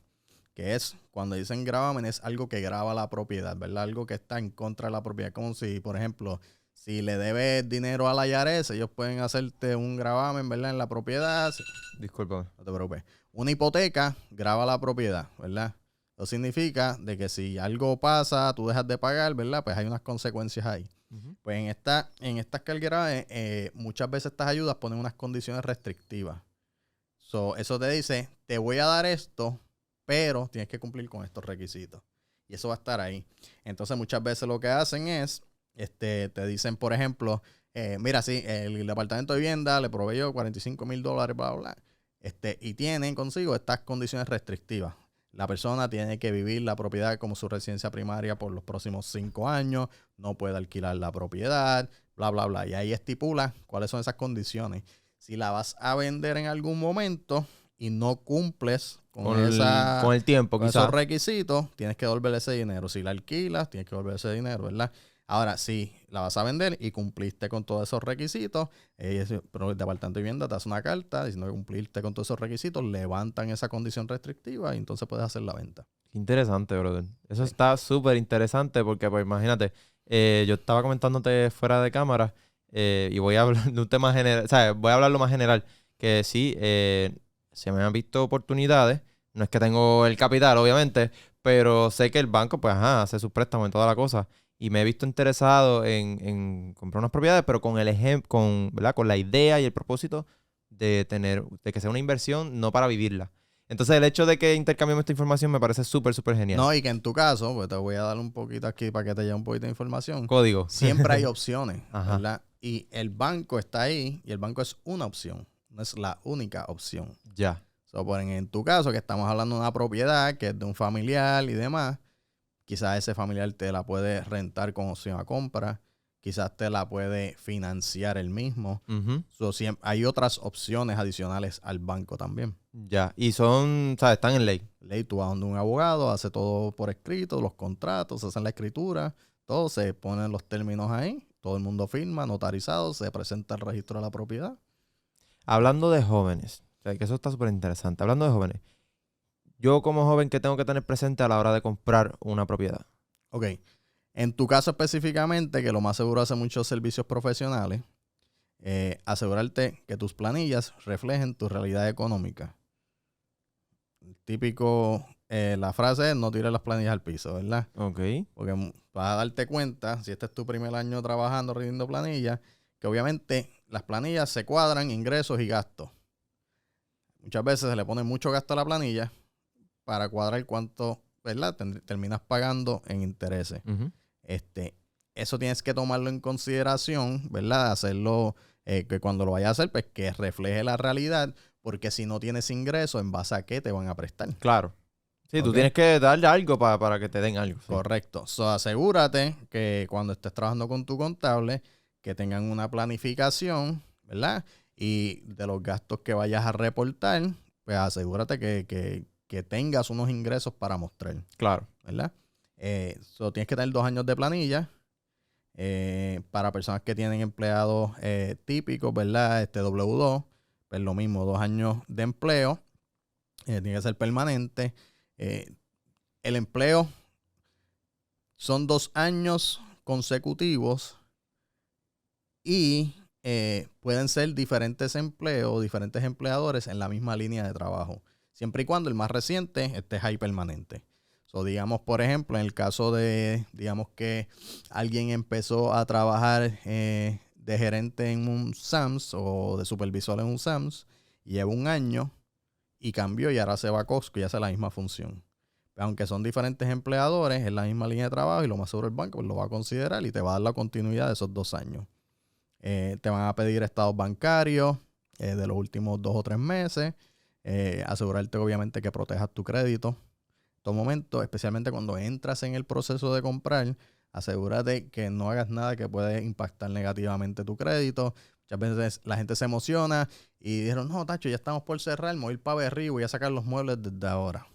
que es, cuando dicen gravámenes, es algo que grava la propiedad, ¿verdad? Algo que está en contra de la propiedad. Como si, por ejemplo, si le debes dinero a la IRS, ellos pueden hacerte un gravamen, ¿verdad? En la propiedad. Disculpa. No te preocupes. Una hipoteca grava la propiedad, ¿verdad? Eso significa de que si algo pasa, tú dejas de pagar, ¿verdad? Pues hay unas consecuencias ahí. Pues en estas cargueras, muchas veces estas ayudas ponen unas condiciones restrictivas. Eso te dice, te voy a dar esto, pero tienes que cumplir con estos requisitos. Y eso va a estar ahí. Entonces, muchas veces lo que hacen es, te dicen, por ejemplo, mira, sí, el Departamento de Vivienda le proveyó $45,000, bla, bla, bla. Y tienen consigo estas condiciones restrictivas. La persona tiene que vivir la propiedad como su residencia primaria por los próximos 5 años, no puede alquilar la propiedad, bla, bla, bla. Y ahí estipula cuáles son esas condiciones. Si la vas a vender en algún momento y no cumples con el tiempo, con quizás. esos requisitos, tienes que devolver ese dinero. Si la alquilas, tienes que devolver ese dinero, ¿verdad? Ahora, si la vas a vender y cumpliste con todos esos requisitos, pero el Departamento de Vivienda te hace una carta diciendo que cumpliste con todos esos requisitos, levantan esa condición restrictiva y entonces puedes hacer la venta. Interesante, brother. Eso Sí. está súper interesante porque, pues, imagínate, yo estaba comentándote fuera de cámara y voy a hablar de un tema general, o sea, voy a hablar lo más general, que sí, se me han visto oportunidades, no es que tengo el capital, obviamente, pero sé que el banco, pues, hace sus préstamos y toda la cosa, y me he visto interesado en comprar unas propiedades, pero con ¿verdad? Con la idea y el propósito de que sea una inversión, no para vivirla. Entonces, el hecho de que intercambiemos esta información me parece súper, súper genial. No, y que en tu caso, pues te voy a dar un poquito aquí para que te lleve un poquito de información. Código. Siempre hay opciones, Ajá. ¿verdad? Y el banco está ahí y el banco es una opción, no es la única opción. Ya. En tu caso, que estamos hablando de una propiedad que es de un familiar y demás, quizás ese familiar te la puede rentar con opción a compra, quizás te la puede financiar él mismo. Hay otras opciones adicionales al banco también. Ya. Y son, ¿sabes? Están en ley. Ley, tú vas donde un abogado, hace todo por escrito, los contratos, se hacen la escritura, todo se ponen los términos ahí, todo el mundo firma, notarizado, se presenta el registro de la propiedad. Hablando de jóvenes, o sea, que eso está súper interesante. Hablando de jóvenes, yo como joven, ¿qué tengo que tener presente a la hora de comprar una propiedad? Ok. En tu caso específicamente, que lo más seguro hace muchos servicios profesionales, asegurarte que tus planillas reflejen tu realidad económica. Típico, la frase es no tires las planillas al piso, ¿verdad? Ok. Porque vas a darte cuenta, si este es tu primer año trabajando, rindiendo planillas, que obviamente las planillas se cuadran ingresos y gastos. Muchas veces se le pone mucho gasto a la planilla para cuadrar cuánto, ¿verdad? Terminas pagando en intereses. Eso tienes que tomarlo en consideración, ¿verdad? Hacerlo, que cuando lo vayas a hacer, pues que refleje la realidad, porque si no tienes ingresos, ¿en base a qué te van a prestar? Claro. Sí, ¿Ok? tú tienes que darle algo para que te den algo. Sí. Correcto. Asegúrate que cuando estés trabajando con tu contable, que tengan una planificación, ¿verdad? Y de los gastos que vayas a reportar, pues asegúrate que tengas unos ingresos para mostrar. Claro. ¿Verdad? Tienes que tener 2 años de planilla. Para personas que tienen empleados típicos, ¿verdad? W2, pues lo mismo, 2 años de empleo. Tiene que ser permanente. El empleo son 2 años consecutivos y pueden ser diferentes empleos, diferentes empleadores en la misma línea de trabajo, siempre y cuando el más reciente esté ahí permanente. Digamos, por ejemplo, en el caso de, digamos que alguien empezó a trabajar de gerente en un SAMS o de supervisor en un SAMS, y lleva 1 año y cambió y ahora se va a Costco y hace la misma función. Aunque son diferentes empleadores, es la misma línea de trabajo y lo más seguro el banco pues, lo va a considerar y te va a dar la continuidad de esos 2 años. Te van a pedir estados bancarios de los últimos 2 o 3 meses. Asegurarte obviamente que protejas tu crédito. En todo momento, especialmente cuando entras en el proceso de comprar, asegúrate que no hagas nada que pueda impactar negativamente tu crédito. Muchas veces la gente se emociona y dijeron, no, Tacho, ya estamos por cerrar, me voy a ir para Berry, voy a sacar los muebles desde ahora.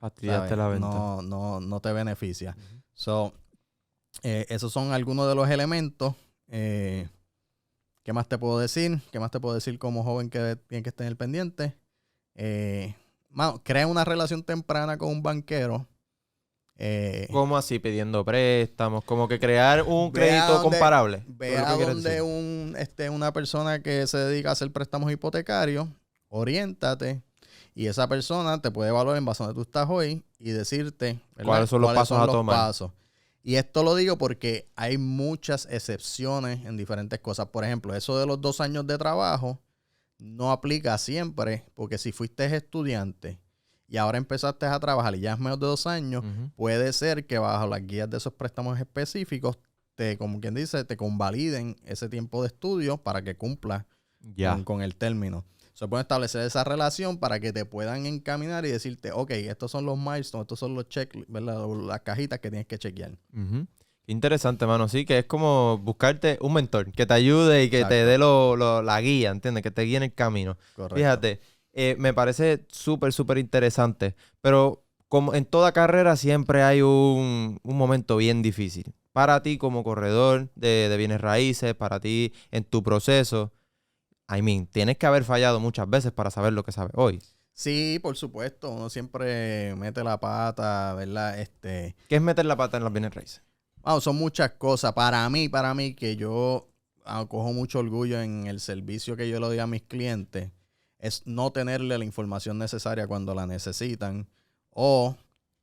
Fastidiaste la venta. No te beneficia. Esos son algunos de los elementos. ¿Qué más te puedo decir? ¿Qué más te puedo decir como joven que tiene que estar en el pendiente? Crea una relación temprana con un banquero. ¿Cómo así? Pidiendo préstamos, como que crear un crédito comparable. Ve a donde una persona que se dedica a hacer préstamos hipotecarios, oriéntate Y esa persona te puede evaluar en base a donde tú estás hoy y decirte, ¿verdad?, ¿Cuáles son los pasos a tomar? Pasos. Y esto lo digo porque hay muchas excepciones en diferentes cosas. Por ejemplo, eso de los 2 años de trabajo no aplica siempre, porque si fuiste estudiante y ahora empezaste a trabajar y ya es menos de 2 años, puede ser que bajo las guías de esos préstamos específicos, como quien dice, te convaliden ese tiempo de estudio para que cumpla con el término. Se puede establecer esa relación para que te puedan encaminar y decirte, ok, estos son los milestones, estos son los checklists, ¿verdad?, las cajitas que tienes que chequear. Qué interesante, mano. Sí, que es como buscarte un mentor que te ayude y que te dé la guía, ¿entiendes? Que te guíe en el camino. Correcto. Fíjate, me parece súper, súper interesante. Pero como en toda carrera siempre hay un momento bien difícil. Para ti como corredor de bienes raíces, para ti en tu proceso. Tienes que haber fallado muchas veces para saber lo que sabes hoy. Sí, por supuesto. Uno siempre mete la pata, ¿verdad? ¿Qué es meter la pata en las bienes raíces? Son muchas cosas. Para mí, que yo cojo mucho orgullo en el servicio que yo le doy a mis clientes, es no tenerle la información necesaria cuando la necesitan o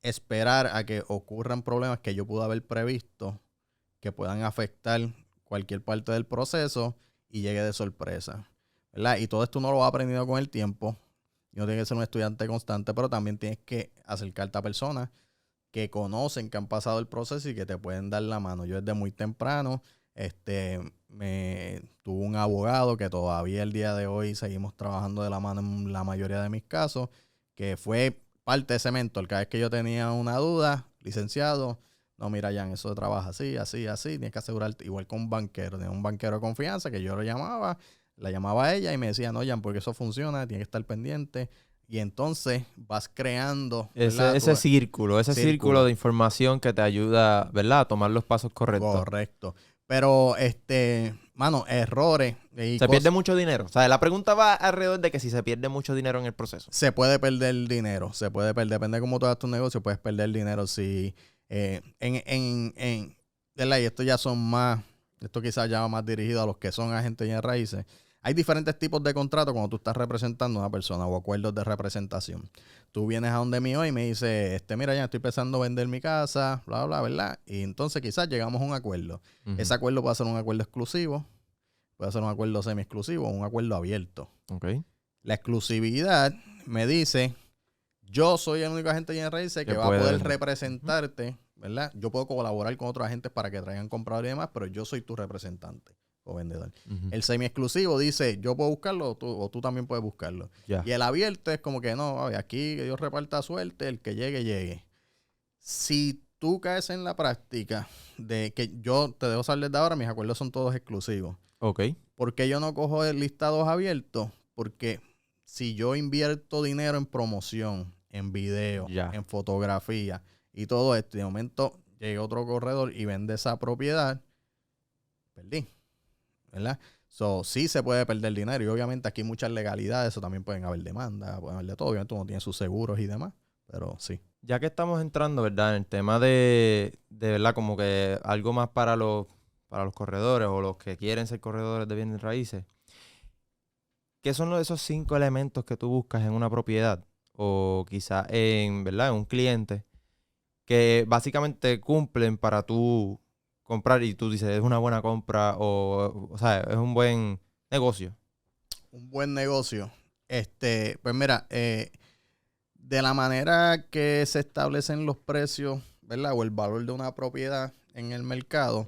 esperar a que ocurran problemas que yo pude haber previsto que puedan afectar cualquier parte del proceso y llegue de sorpresa, ¿verdad? Y todo esto uno lo va aprendiendo con el tiempo. No tienes que ser un estudiante constante, pero también tienes que acercarte a personas que conocen, que han pasado el proceso y que te pueden dar la mano. Yo desde muy temprano tuve un abogado que todavía el día de hoy seguimos trabajando de la mano en la mayoría de mis casos, que fue parte de ese mentor. Cada vez que yo tenía una duda, licenciado, no, mira, Jan, eso trabaja así, así, así, tienes que asegurarte, igual con un banquero. Tenía un banquero de confianza que yo la llamaba a ella y me decía, no, Jan, porque eso funciona, tienes que estar pendiente. Y entonces vas creando ese círculo de información que te ayuda, ¿verdad?, a tomar los pasos correctos. Correcto. Pero, mano, errores. ¿Se pierde mucho dinero? O sea, la pregunta va alrededor de que si se pierde mucho dinero en el proceso. Se puede perder dinero. Depende de cómo tú hagas tu negocio, puedes perder dinero. Si, ¿verdad? Y esto quizás ya va más dirigido a los que son agentes de raíces. Hay diferentes tipos de contratos cuando tú estás representando a una persona o acuerdos de representación. Tú vienes a donde mí hoy y me dices, mira, ya estoy pensando vender mi casa, bla, bla, ¿verdad? Y entonces quizás llegamos a un acuerdo. Ese acuerdo puede ser un acuerdo exclusivo, puede ser un acuerdo semi-exclusivo o un acuerdo abierto. Okay. La exclusividad me dice, yo soy el único agente de raíces que va a poder representarte, ¿verdad? Yo puedo colaborar con otros agentes para que traigan compradores y demás, pero yo soy tu representante o vendedor. El semi-exclusivo dice, yo puedo buscarlo o tú también puedes buscarlo. Y el abierto es como que no, aquí que Dios reparta suerte, el que llegue, llegue. Si tú caes en la práctica de que yo te dejo saber desde ahora, mis acuerdos son todos exclusivos. Ok. ¿Por qué yo no cojo el listados abiertos? Porque si yo invierto dinero en promoción, en video, en fotografía y todo esto, y de momento llega otro corredor y vende esa propiedad, perdí, ¿verdad? Sí se puede perder dinero y obviamente aquí hay muchas legalidades, eso también pueden haber demandas, pueden haber de todo, obviamente uno tiene sus seguros y demás, pero sí. Ya que estamos entrando, ¿verdad?, en el tema de verdad, como que algo más para los corredores o los que quieren ser corredores de bienes raíces, ¿qué son esos 5 elementos que tú buscas en una propiedad o quizás ¿verdad?, en un cliente que básicamente cumplen para tú comprar y tú dices, es una buena compra o sea, es un buen negocio? Un buen negocio. Pues mira, de la manera que se establecen los precios, ¿verdad?, o el valor de una propiedad en el mercado,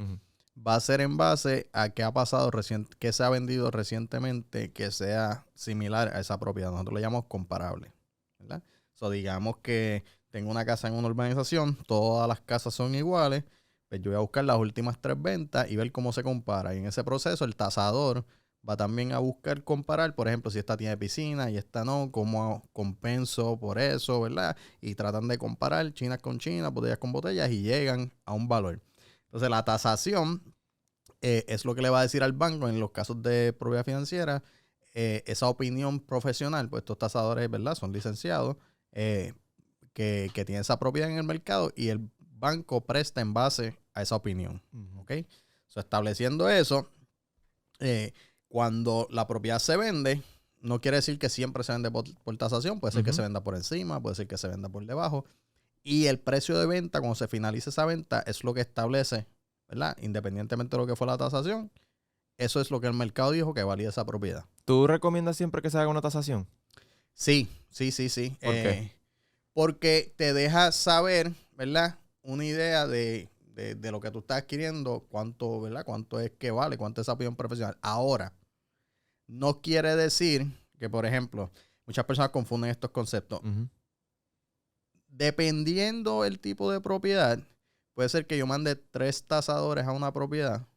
va a ser en base a qué ha pasado qué se ha vendido recientemente que sea similar a esa propiedad. Nosotros le llamamos comparable, ¿verdad? Digamos que tengo una casa en una urbanización, todas las casas son iguales, pues yo voy a buscar las últimas 3 ventas y ver cómo se compara. Y en ese proceso el tasador va también a buscar comparar, por ejemplo, si esta tiene piscina y esta no, cómo compenso por eso, ¿verdad? Y tratan de comparar chinas con chinas, botellas con botellas y llegan a un valor. Entonces, la tasación es lo que le va a decir al banco en los casos de propiedad financiera, esa opinión profesional, pues estos tasadores, ¿verdad?, son licenciados, que tienen esa propiedad en el mercado y el banco presta en base a esa opinión. ¿Ok? Estableciendo eso, cuando la propiedad se vende, no quiere decir que siempre se vende por tasación. Puede ser que se venda por encima, puede ser que se venda por debajo. Y el precio de venta, cuando se finalice esa venta, es lo que establece, ¿verdad? Independientemente de lo que fue la tasación, eso es lo que el mercado dijo que valía esa propiedad. ¿Tú recomiendas siempre que se haga una tasación? Sí. ¿Por qué? Porque te deja saber, ¿verdad? Una idea de lo que tú estás adquiriendo, cuánto, ¿verdad? Cuánto es que vale, cuánto es esa opinión profesional. Ahora, no quiere decir que, por ejemplo, muchas personas confunden estos conceptos. Dependiendo el tipo de propiedad, puede ser que yo mande 3 tasadores a una propiedad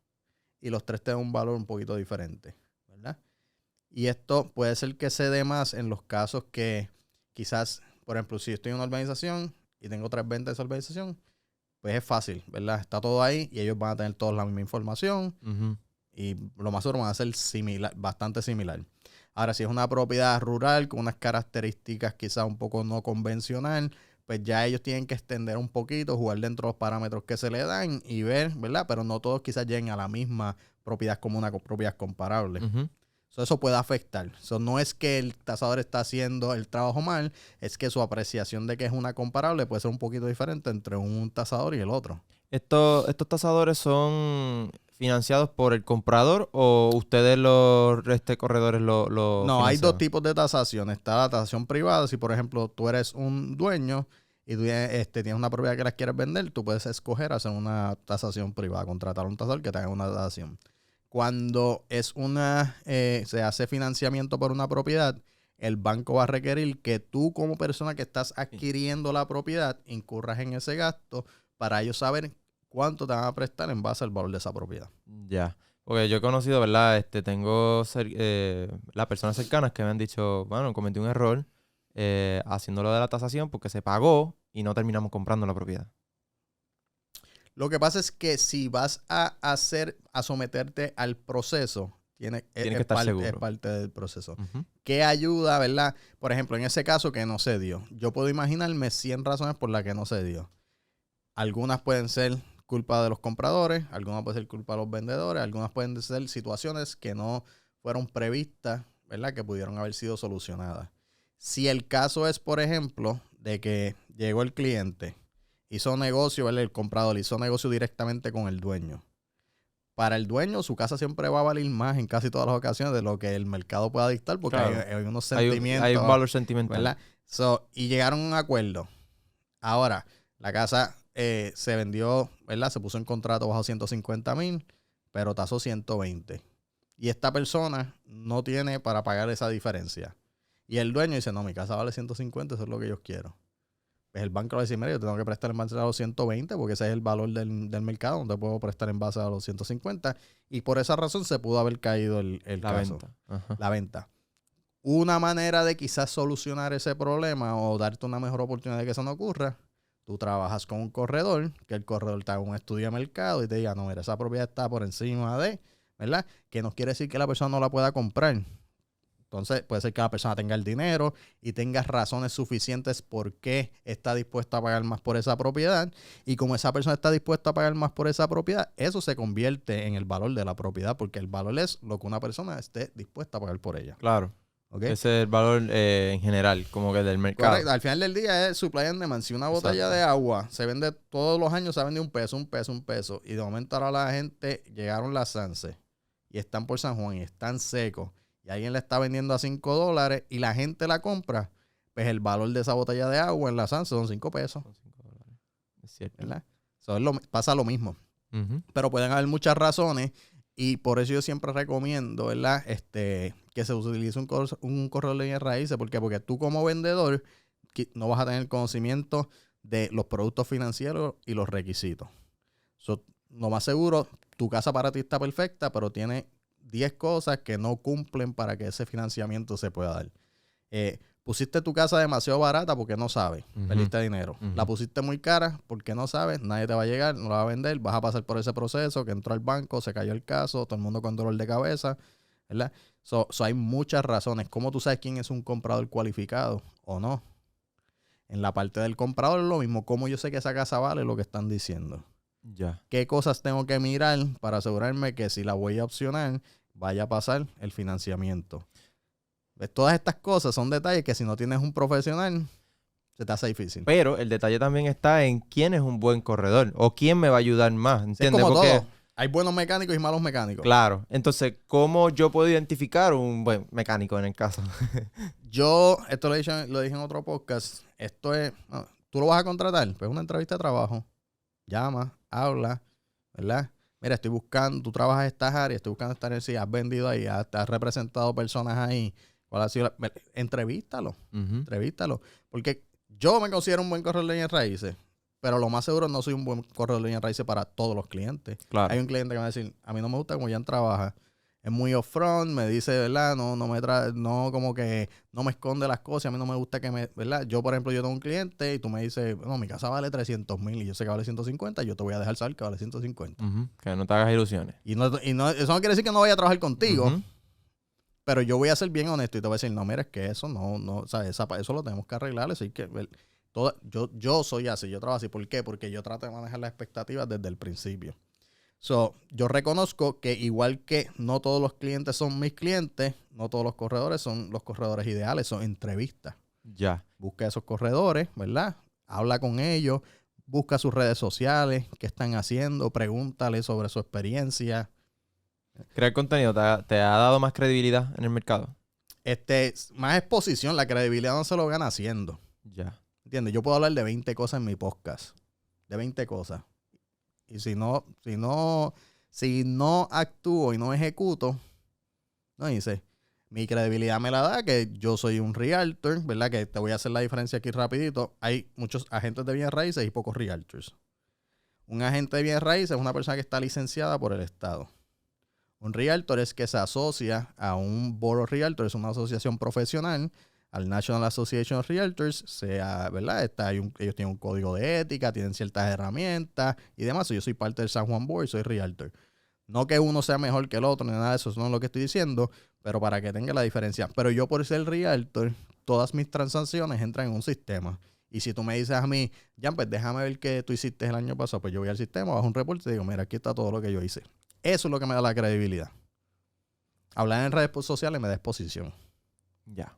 y los 3 tengan un valor un poquito diferente, ¿verdad? Y esto puede ser que se dé más en los casos que quizás, por ejemplo, si yo estoy en una urbanización y tengo 3 ventas de esa urbanización, pues es fácil, ¿verdad? Está todo ahí y ellos van a tener todos la misma información y lo más seguro van a ser bastante similar. Ahora, si es una propiedad rural con unas características quizás un poco no convencional, pues ya ellos tienen que extender un poquito, jugar dentro de los parámetros que se le dan y ver, ¿verdad? Pero no todos quizás lleguen a la misma propiedad como una propiedad comparable. Eso puede afectar. No es que el tasador está haciendo el trabajo mal, es que su apreciación de que es una comparable puede ser un poquito diferente entre un tasador y el otro. ¿Estos tasadores son financiados por el comprador o ustedes los corredores lo No, financian? hay 2 tipos de tasación. Está la tasación privada. Si, por ejemplo, tú eres un dueño y tú tienes una propiedad que la quieres vender, tú puedes escoger hacer una tasación privada, contratar a un tasador que te haga una tasación. Cuando es se hace financiamiento por una propiedad, el banco va a requerir que tú como persona que estás adquiriendo la propiedad incurras en ese gasto para ellos saber cuánto te van a prestar en base al valor de esa propiedad. Ya. Porque yo he conocido, ¿verdad? Tengo las personas cercanas que me han dicho, bueno, cometí un error haciéndolo de la tasación porque se pagó y no terminamos comprando la propiedad. Lo que pasa es que si vas a someterte al proceso, Tienes que estar seguro. Es parte del proceso. ¿Qué ayuda, verdad? Por ejemplo, en ese caso que no se dio. Yo puedo imaginarme 100 razones por las que no se dio. Algunas pueden ser culpa de los compradores, algunas pueden ser culpa de los vendedores, algunas pueden ser situaciones que no fueron previstas, ¿verdad? Que pudieron haber sido solucionadas. Si el caso es, por ejemplo, de que llegó el cliente, hizo negocio, ¿verdad? El comprador hizo negocio directamente con el dueño. Para el dueño, su casa siempre va a valer más en casi todas las ocasiones de lo que el mercado pueda dictar, porque claro, hay unos sentimientos. Hay un valor sentimental. ¿Verdad? Y llegaron a un acuerdo. Ahora, la casa se vendió, ¿verdad? Se puso en contrato bajo 150,000, pero tasó 120. Y esta persona no tiene para pagar esa diferencia. Y el dueño dice, no, mi casa vale 150, eso es lo que yo quiero. Pues el banco le va a decir, mira, yo tengo que prestar en base a los 120 porque ese es el valor del mercado, no te puedo prestar en base a los 150. Y por esa razón se pudo haber caído la caso. Venta. La venta. Una manera de quizás solucionar ese problema o darte una mejor oportunidad de que eso no ocurra, tú trabajas con un corredor, que el corredor te haga un estudio de mercado y te diga, no, mira, esa propiedad está por encima de, ¿verdad? Que no quiere decir que la persona no la pueda comprar. Entonces, puede ser que la persona tenga el dinero y tenga razones suficientes por qué está dispuesta a pagar más por esa propiedad. Y como esa persona está dispuesta a pagar más por esa propiedad, eso se convierte en el valor de la propiedad, porque el valor es lo que una persona esté dispuesta a pagar por ella. Claro. ¿Okay? Ese es el valor en general, como que del mercado. Correcto. Al final del día es supply and demand. Si una botella de agua se vende todos los años, se vende $1, $1. Y de momento ahora la gente llegaron las Sanse y están por San Juan y están secos. Y alguien le está vendiendo a $5 y la gente la compra, pues el valor de esa botella de agua en la Sanse son $5. Son $5. Es cierto. ¿Verdad? Pasa lo mismo. Pero pueden haber muchas razones y por eso yo siempre recomiendo, ¿verdad? Que se utilice un corredor de bienes raíces. ¿Por qué? Porque tú como vendedor no vas a tener conocimiento de los productos financieros y los requisitos. Lo más seguro, tu casa para ti está perfecta, pero tiene 10 cosas que no cumplen para que ese financiamiento se pueda dar. Pusiste tu casa demasiado barata porque no sabes, perdiste dinero. La pusiste muy cara porque no sabes, nadie te va a llegar, no la va a vender, vas a pasar por ese proceso que entró al banco, se cayó el caso, todo el mundo con dolor de cabeza, ¿verdad? Hay muchas razones. ¿Cómo tú sabes quién es un comprador cualificado o no? En la parte del comprador es lo mismo. ¿Cómo yo sé que esa casa vale lo que están diciendo? Ya. ¿Qué cosas tengo que mirar para asegurarme que si la voy a opcionar, vaya a pasar el financiamiento? ¿Ves? Todas estas cosas son detalles que si no tienes un profesional, se te hace difícil. Pero el detalle también está en quién es un buen corredor o quién me va a ayudar más, Sí, es ¿entiendes? como Porque, todo. Hay buenos mecánicos y malos mecánicos. claro, entonces, ¿cómo yo puedo identificar un buen mecánico en el caso? Esto lo dije en otro podcast, esto es, no, tú lo vas a contratar, pues una entrevista de trabajo, llama, habla, ¿verdad? Mira, estoy buscando, tú trabajas estas áreas, estoy buscando estas áreas, si has vendido ahí, has representado personas ahí, ¿cuál ha sido entrevístalo, entrevístalo, porque yo me considero un buen corredor de bienes raíces, pero lo más seguro no soy un buen corredor de bienes raíces para todos los clientes. Claro. Hay un cliente que me va a decir, a mí no me gusta como Jan trabaja, es muy upfront, me dice, ¿verdad? No, como que no me esconde las cosas, a mí no me gusta ¿verdad? Yo, por ejemplo, yo tengo un cliente y tú me dices, no, mi casa vale 300,000 y yo sé que vale 150, yo te voy a dejar saber que vale 150. Que no te hagas ilusiones. Y eso no quiere decir que no vaya a trabajar contigo, Ujú. pero yo voy a ser bien honesto y te voy a decir, no, mira, es que eso ¿sabes? Eso lo tenemos que arreglar, eso hay que ver. Yo soy así, yo trabajo así. ¿Por qué? Porque yo trato de manejar las expectativas desde el principio. Yo reconozco que igual que no todos los clientes son mis clientes, no todos los corredores son los corredores ideales, son entrevistas. Ya. Busca a esos corredores, ¿verdad? Habla con ellos, busca sus redes sociales, qué están haciendo, pregúntale sobre su experiencia. Crear contenido te ha dado más credibilidad en el mercado. Más exposición, la credibilidad no se lo gana haciendo. Ya. ¿Entiendes? Yo puedo hablar de 20 cosas en mi podcast. De 20 cosas. Y si no actúo y no ejecuto, no dice, mi credibilidad me la da que yo soy un realtor, ¿verdad? Que te voy a hacer la diferencia aquí rapidito. Hay muchos agentes de bienes raíces y pocos realtors. Un agente de bienes raíces es una persona que está licenciada por el Estado. Un realtor es que se asocia a un board of realtors, una asociación profesional, al National Association of Realtors, ¿verdad? Ellos tienen un código de ética, tienen ciertas herramientas y demás. Yo soy parte del San Juan Board, soy realtor. No que uno sea mejor que el otro, ni nada de eso no es lo que estoy diciendo, pero para que tenga la diferencia. Pero yo por ser realtor, todas mis transacciones entran en un sistema. Y si tú me dices a mí, Jan, pues déjame ver qué tú hiciste el año pasado, pues yo voy al sistema, bajo un reporte y digo, mira, aquí está todo lo que yo hice. Eso es lo que me da la credibilidad. Hablar en redes sociales me da exposición. Ya.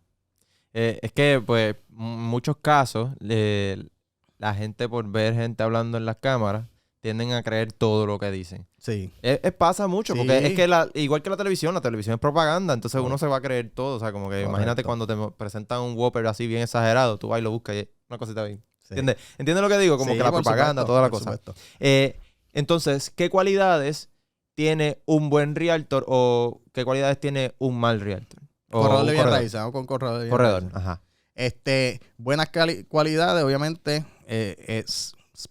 Es que, pues, muchos casos, la gente por ver gente hablando en las cámaras, tienden a creer todo lo que dicen. Sí. Pasa mucho, Sí. porque es que igual que la televisión es propaganda, entonces uno se va a creer todo. O sea, como que Correcto. Imagínate cuando te presentan un Whopper así bien exagerado, tú vas y lo buscas y una cosita bien. Sí. ¿Entiendes lo que digo? Como Sí, que la por propaganda, supuesto, toda la por cosa. supuesto. Entonces, ¿qué cualidades tiene un buen realtor o qué cualidades tiene un mal realtor? Corredor de bienes corredor. raíces, vamos con corredor de bienes Corredor, raíces. ajá. Buenas cualidades, obviamente,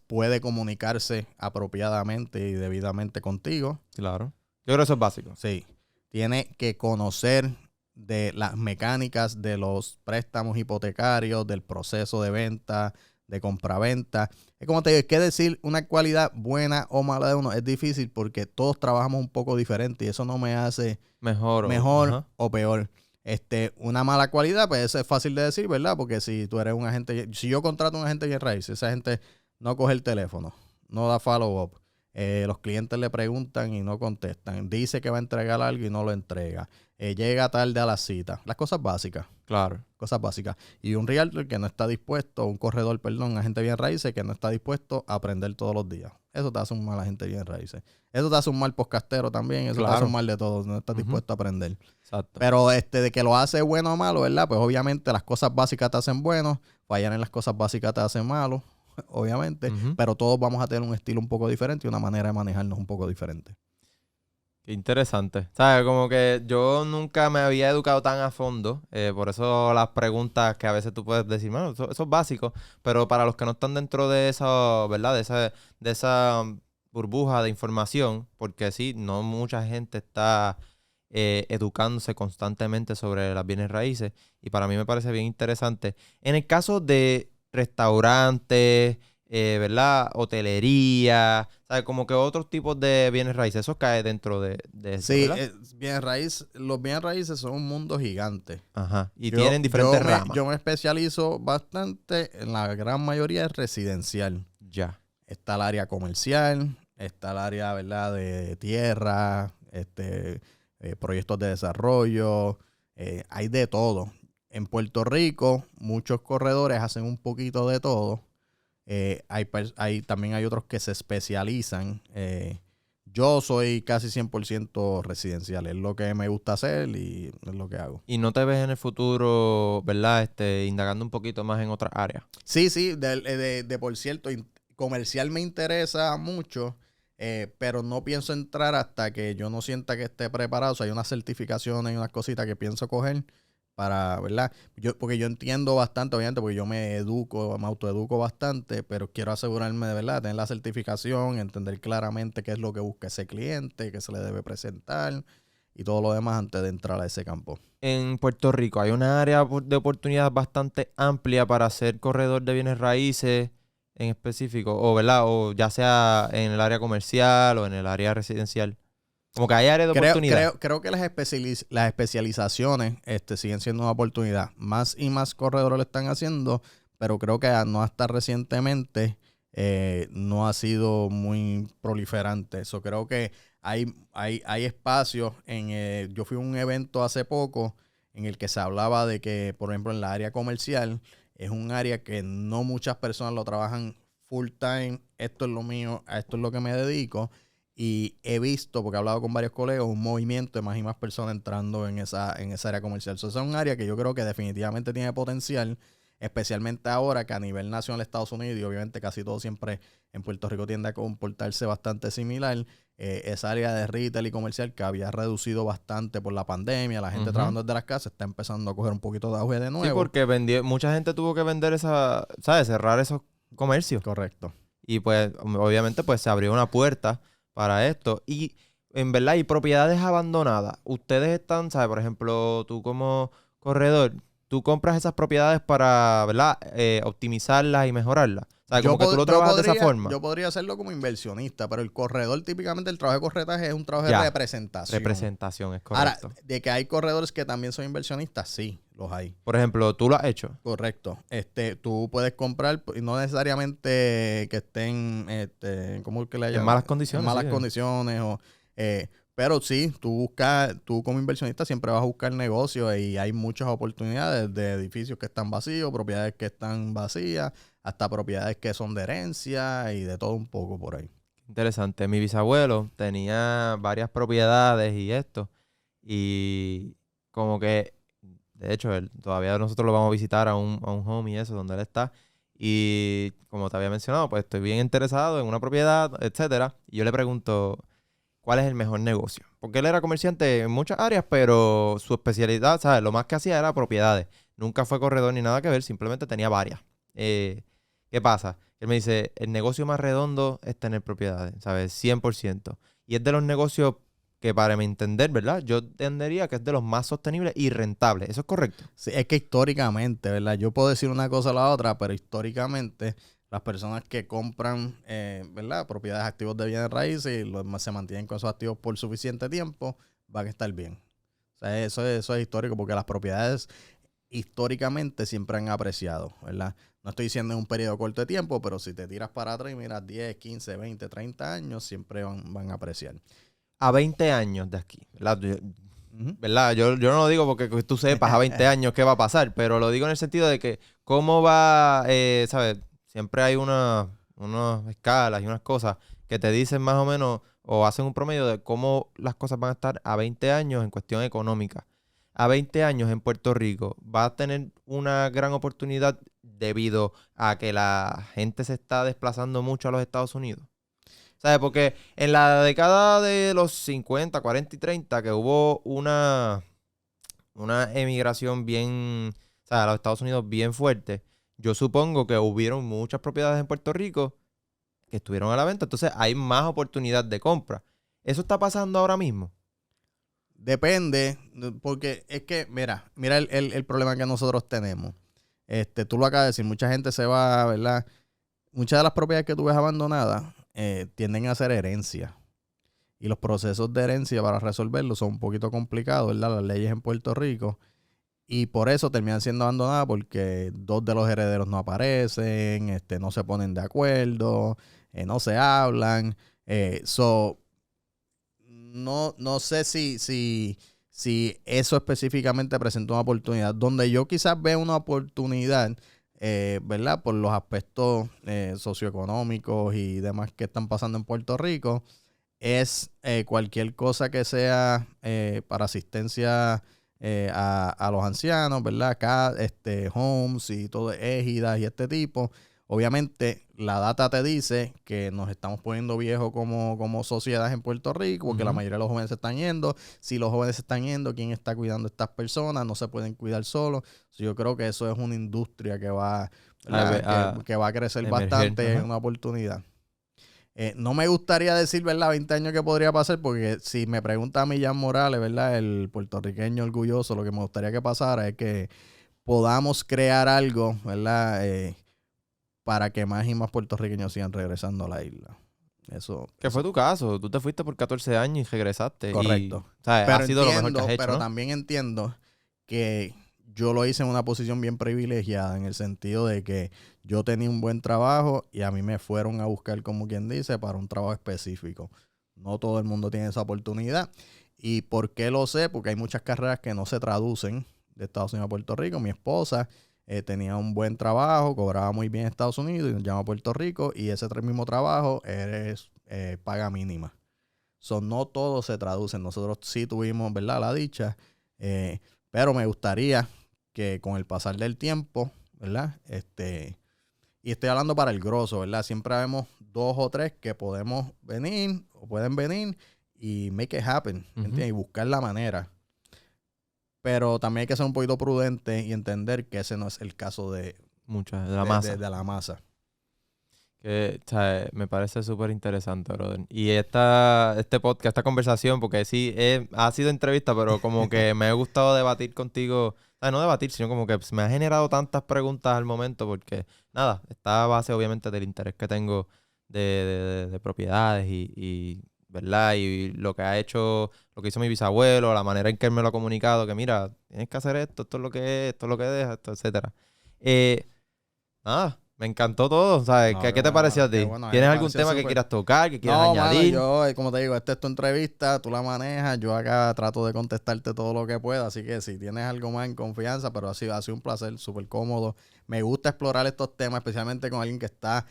puede comunicarse apropiadamente y debidamente contigo. Claro. Yo creo que eso es básico. Sí. Tiene que conocer de las mecánicas de los préstamos hipotecarios, del proceso de venta, de compraventa. Es como te digo, es que decir una cualidad buena o mala de uno es difícil porque todos trabajamos un poco diferente y eso no me hace mejor ajá, o peor. Una mala cualidad, pues eso es fácil de decir, ¿verdad? Porque si tú eres un agente, si yo contrato a un agente de bienes raíces, esa gente no coge el teléfono, no da follow-up, los clientes le preguntan y no contestan, dice que va a entregar algo y no lo entrega, llega tarde a la cita, las cosas básicas. Claro. Cosas básicas. Y un realtor que no está dispuesto, un corredor, perdón, un agente de bienes raíces que no está dispuesto a aprender todos los días. Eso te hace un mal agente de bienes raíces. Eso te hace un mal podcastero también. Eso te hace un mal de todo. No estás dispuesto a aprender. Exacto. Pero de que lo hace bueno o malo, ¿verdad? Pues obviamente las cosas básicas te hacen bueno. Fallar en las cosas básicas te hacen malo, obviamente. Pero todos vamos a tener un estilo un poco diferente y una manera de manejarnos un poco diferente. Qué interesante. ¿Sabes? Como que yo nunca me había educado tan a fondo. Por eso las preguntas que a veces tú puedes decir, bueno, eso es básico. Pero para los que no están dentro de eso, ¿verdad? De esa burbuja de información, porque sí, no mucha gente está educándose constantemente sobre las bienes raíces. Y para mí me parece bien interesante. En el caso de restaurantes, ¿verdad? Hotelería, ¿sabes? Como que otros tipos de bienes raíces. Eso cae dentro de eso, sí, ¿verdad? los bienes raíces son un mundo gigante. Ajá. Y tienen diferentes ramas. Yo me especializo bastante en la gran mayoría de residencial. Ya. Está el área comercial, está el área, ¿verdad? De tierra, proyectos de desarrollo, Hay de todo. En Puerto Rico, muchos corredores hacen un poquito de todo. También hay otros que se especializan. Yo soy casi 100% residencial. Es lo que me gusta hacer y es lo que hago. Y no te ves en el futuro, ¿verdad? Indagando un poquito más en otras áreas. Sí, sí. Por cierto, comercial me interesa mucho, pero no pienso entrar hasta que yo no sienta que esté preparado. O sea, hay unas certificaciones y unas cositas que pienso coger para, ¿verdad? Porque yo entiendo bastante, obviamente, porque yo me autoeduco bastante, pero quiero asegurarme de, ¿verdad?, tener la certificación, entender claramente qué es lo que busca ese cliente, qué se le debe presentar y todo lo demás antes de entrar a ese campo. En Puerto Rico hay una área de oportunidad bastante amplia para ser corredor de bienes raíces en específico, o, ¿verdad? O ya sea en el área comercial o en el área residencial. Como que hay áreas de oportunidad. Creo que las especializaciones siguen siendo una oportunidad. Más y más corredores lo están haciendo, pero creo que no hasta recientemente no ha sido muy proliferante. Eso creo que hay espacios. Yo fui a un evento hace poco en el que se hablaba de que, por ejemplo, en la área comercial es un área que no muchas personas lo trabajan full time. Esto es lo mío, a esto es lo que me dedico. Y he visto, porque he hablado con varios colegas, un movimiento de más y más personas entrando en esa área comercial. Eso es un área que yo creo que definitivamente tiene potencial, especialmente ahora que a nivel nacional Estados Unidos, y obviamente casi todo siempre en Puerto Rico tiende a comportarse bastante similar. Esa área de retail y comercial que había reducido bastante por la pandemia, la gente trabajando desde las casas, está empezando a coger un poquito de auge de nuevo. Sí, porque mucha gente tuvo que vender ¿sabes? Cerrar esos comercios. Correcto. Y pues, obviamente, pues se abrió una puerta para esto. Y en verdad, hay propiedades abandonadas. Ustedes están, ¿sabes? Por ejemplo, tú como corredor, tú compras esas propiedades para, ¿verdad? Optimizarlas y mejorarlas. O sea, como que tú lo trabajas de esa forma. Yo podría hacerlo como inversionista, pero el corredor, típicamente el trabajo de corretaje es un trabajo de representación. Representación, es correcto. Ahora, de que hay corredores que también son inversionistas, sí, los hay. Por ejemplo, ¿tú lo has hecho? Correcto. Tú puedes comprar, y no necesariamente que estén, ¿cómo es que le llaman? En malas condiciones. En malas condiciones. Pero sí, tú como inversionista siempre vas a buscar negocio y hay muchas oportunidades de edificios que están vacíos, propiedades que están vacías, hasta propiedades que son de herencia y de todo un poco por ahí. Interesante. Mi bisabuelo tenía varias propiedades y esto. Y como que, de hecho, todavía nosotros lo vamos a visitar a un home y eso, donde él está. Y como te había mencionado, pues estoy bien interesado en una propiedad, etcétera. Y yo le pregunto, ¿cuál es el mejor negocio? Porque él era comerciante en muchas áreas, pero su especialidad, ¿sabes? Lo más que hacía era propiedades. Nunca fue corredor ni nada que ver, simplemente tenía varias. ¿Qué pasa? Él me dice, el negocio más redondo es tener propiedades, ¿sabes? 100%. Y es de los negocios que para mi entender, ¿verdad? Yo entendería que es de los más sostenibles y rentables. ¿Eso es correcto? Sí, es que históricamente, ¿verdad? Yo puedo decir una cosa o la otra, pero históricamente las personas que compran, ¿verdad?, propiedades, activos de bienes raíces y se mantienen con esos activos por suficiente tiempo, van a estar bien. O sea, eso es histórico porque las propiedades históricamente siempre han apreciado, ¿verdad? No estoy diciendo en un periodo corto de tiempo, pero si te tiras para atrás y miras 10, 15, 20, 30 años, siempre van a apreciar. A 20 años de aquí, ¿verdad? ¿Verdad? Yo no lo digo porque tú sepas a 20 años qué va a pasar, pero lo digo en el sentido de que cómo va, ¿sabes? Siempre hay unas escalas y unas cosas que te dicen más o menos o hacen un promedio de cómo las cosas van a estar a 20 años en cuestión económica. A 20 años en Puerto Rico va a tener una gran oportunidad debido a que la gente se está desplazando mucho a los Estados Unidos. ¿Sabes? Porque en la década de los 50, 40 y 30 que hubo una emigración bien, o sea, a los Estados Unidos bien fuerte, yo supongo que hubieron muchas propiedades en Puerto Rico que estuvieron a la venta. Entonces hay más oportunidad de compra. ¿Eso está pasando ahora mismo? Depende, porque es que, mira el problema que nosotros tenemos. Tú lo acabas de decir, mucha gente se va, ¿verdad? Muchas de las propiedades que tú ves abandonadas tienden a ser herencia. Y los procesos de herencia para resolverlo son un poquito complicados, ¿verdad? Las leyes en Puerto Rico. Y por eso terminan siendo abandonadas porque dos de los herederos no aparecen, no se ponen de acuerdo, no se hablan. No sé si si eso específicamente presenta una oportunidad. Donde yo quizás veo una oportunidad, ¿verdad? Por los aspectos socioeconómicos y demás que están pasando en Puerto Rico, es cualquier cosa que sea para asistencia a los ancianos, ¿verdad? Acá, homes y todo, égidas y este tipo. Obviamente, la data te dice que nos estamos poniendo viejos como sociedad en Puerto Rico, porque la mayoría de los jóvenes se están yendo. Si los jóvenes se están yendo, ¿quién está cuidando a estas personas? No se pueden cuidar solos. Yo creo que eso es una industria que va, que va a crecer bastante, es una oportunidad. No me gustaría decir, ¿verdad? 20 años que podría pasar, porque si me pregunta a Millán Morales, ¿verdad? El puertorriqueño orgulloso, lo que me gustaría que pasara es que podamos crear algo, ¿verdad? Para que más y más puertorriqueños sigan regresando a la isla. Que fue tu caso. Tú te fuiste por 14 años y regresaste. Correcto. Y, ¿sabes? Ha sido lo mejor que has hecho, pero ¿no? también entiendo que yo lo hice en una posición bien privilegiada, en el sentido de que yo tenía un buen trabajo y a mí me fueron a buscar, como quien dice, para un trabajo específico. No todo el mundo tiene esa oportunidad. ¿Y por qué lo sé? Porque hay muchas carreras que no se traducen de Estados Unidos a Puerto Rico. Mi esposa tenía un buen trabajo, cobraba muy bien en Estados Unidos y nos llama a Puerto Rico, y ese mismo trabajo es paga mínima. No todos se traducen. Nosotros sí tuvimos, ¿verdad?, la dicha, pero me gustaría que con el pasar del tiempo, ¿verdad? Y estoy hablando para el grosso, ¿verdad? Siempre vemos 2 o 3 que podemos venir o pueden venir y make it happen, ¿entiendes? Y buscar la manera. Pero también hay que ser un poquito prudente y entender que ese no es el caso de la masa. De la masa. Que, o sea, me parece súper interesante, brother. Y este podcast, esta conversación, porque sí, ha sido entrevista, pero como que me ha gustado debatir contigo. O sea, no debatir, sino como que me ha generado tantas preguntas al momento, porque, nada, está a base, obviamente, del interés que tengo de propiedades y, ¿verdad? Y lo que ha hecho, lo que hizo mi bisabuelo, la manera en que él me lo ha comunicado, que mira, tienes que hacer esto es lo que es, esto es lo que deja, esto, etcétera. Nada. Me encantó todo, ¿sabes? No, ¿Qué te pareció a ti? bueno, ¿Tienes algún tema que quieras tocar, que quieras añadir? Mano, yo, como te digo, esta es tu entrevista, tú la manejas, yo acá trato de contestarte todo lo que pueda, así que si tienes algo más en confianza, pero ha sido un placer, súper cómodo. Me gusta explorar estos temas, especialmente con alguien que está,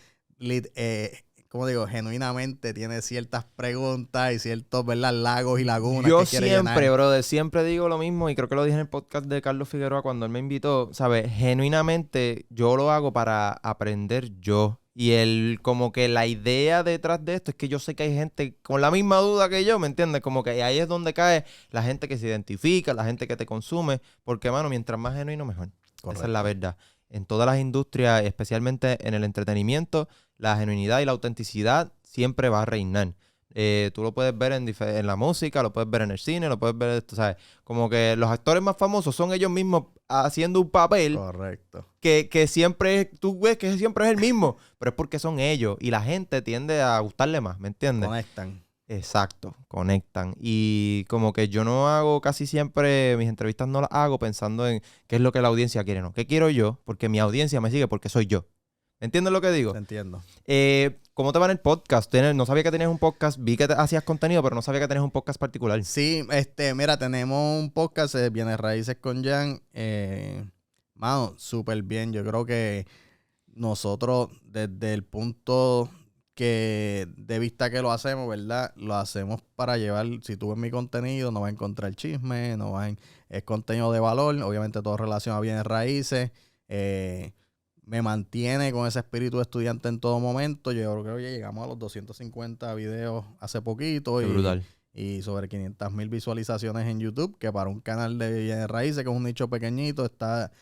como digo, genuinamente tiene ciertas preguntas y ciertos, ¿verdad?, lagos y lagunas yo que quiere llenar. Yo siempre, brother, siempre digo lo mismo, y creo que lo dije en el podcast de Carlos Figueroa cuando él me invitó, ¿sabes? Genuinamente yo lo hago para aprender yo. Y como que la idea detrás de esto es que yo sé que hay gente con la misma duda que yo, ¿me entiendes? Como que ahí es donde cae la gente que se identifica, la gente que te consume, porque, mano, mientras más genuino, mejor. Correcto. Esa es la verdad. En todas las industrias, especialmente en el entretenimiento, la genuinidad y la autenticidad siempre va a reinar. Tú lo puedes ver en la música, lo puedes ver en el cine, lo puedes ver, ¿sabes? Como que los actores más famosos son ellos mismos haciendo un papel. Correcto. Que siempre tú ves que siempre es el mismo, pero es porque son ellos y la gente tiende a gustarle más, ¿me entiendes? Conectan. Exacto, conectan. Y como que yo no hago casi siempre, mis entrevistas no las hago pensando en qué es lo que la audiencia quiere, ¿no? ¿Qué quiero yo? Porque mi audiencia me sigue porque soy yo. ¿Entiendes lo que digo? Te entiendo. ¿Cómo te va en el podcast? No sabía que tenías un podcast. Vi que hacías contenido, pero no sabía que tenías un podcast particular. Sí, mira, tenemos un podcast, Bienes Raíces con Jan. Mano, súper bien. Yo creo que nosotros, desde el punto de vista que lo hacemos, ¿verdad? Lo hacemos para llevar, si tú ves mi contenido, no vas a encontrar chisme, es contenido de valor, obviamente todo relacionado a bienes raíces. Me mantiene con ese espíritu de estudiante en todo momento. Yo creo que llegamos a los 250 videos hace poquito. Qué brutal. Y sobre 500,000 visualizaciones en YouTube, que para un canal de bienes raíces, que es un nicho pequeñito, está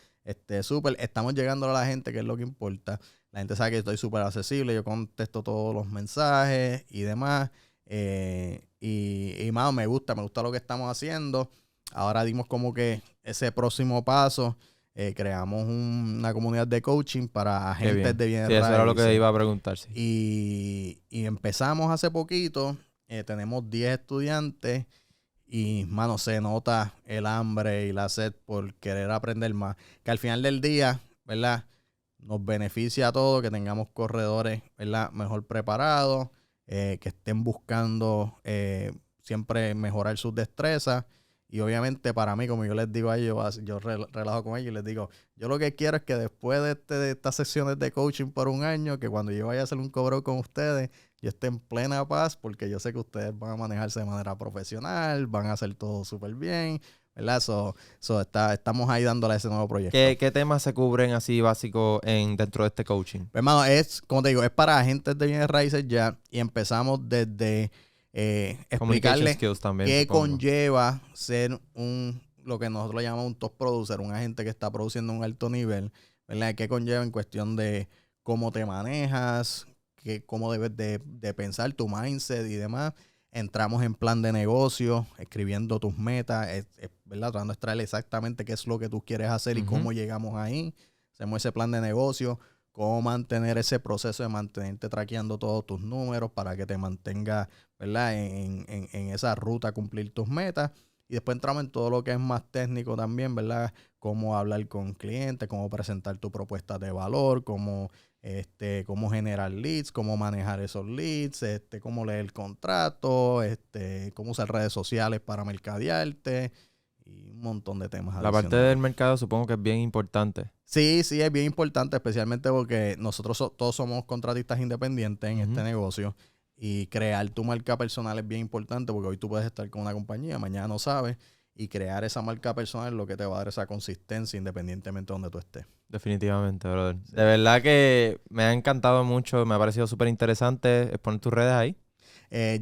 súper. Estamos llegando a la gente, que es lo que importa. La gente sabe que estoy súper accesible, yo contesto todos los mensajes y demás. Y mano, me gusta lo que estamos haciendo. Ahora dimos como que ese próximo paso. Creamos una comunidad de coaching para agentes de bienes raíces. Eso era lo que iba a preguntarse. Y empezamos hace poquito. Tenemos 10 estudiantes. Y, mano, se nota el hambre y la sed por querer aprender más. Que al final del día, ¿verdad?, nos beneficia a todos que tengamos corredores, ¿verdad?, mejor preparados, que estén buscando siempre mejorar sus destrezas. Y obviamente para mí, como yo les digo a ellos, yo relajo con ellos y les digo, yo lo que quiero es que después de estas sesiones de coaching por un año, que cuando yo vaya a hacer un cobro con ustedes, yo esté en plena paz, porque yo sé que ustedes van a manejarse de manera profesional, van a hacer todo súper bien, ¿verdad? Estamos ahí dándole a ese nuevo proyecto. ¿Qué temas se cubren así básicos dentro de este coaching? Pues, hermano, como te digo, es para agentes de bienes raíces ya, y empezamos desde explicarles también, qué supongo. conlleva ser lo que nosotros llamamos un top producer, un agente que está produciendo un alto nivel, ¿verdad? ¿Qué conlleva en cuestión de cómo te manejas, cómo debes de pensar, tu mindset y demás? Entramos en plan de negocio, escribiendo tus metas, ¿verdad? Tratando de extraer exactamente qué es lo que tú quieres hacer y cómo llegamos ahí. Hacemos ese plan de negocio, cómo mantener ese proceso de mantenerte traqueando todos tus números para que te mantenga, ¿verdad? En esa ruta a cumplir tus metas. Y después entramos en todo lo que es más técnico también, ¿verdad? Cómo hablar con clientes, cómo presentar tu propuesta de valor, cómo generar leads, cómo manejar esos leads, cómo leer el contrato, cómo usar redes sociales para mercadearte y un montón de temas La parte del mercado supongo que es bien importante. Sí, es bien importante, especialmente porque nosotros todos somos contratistas independientes en este negocio, y crear tu marca personal es bien importante, porque hoy tú puedes estar con una compañía, mañana no sabes, y crear esa marca personal es lo que te va a dar esa consistencia independientemente de donde tú estés. Definitivamente, brother. Sí. De verdad que me ha encantado mucho, me ha parecido súper interesante. Exponer tus redes ahí.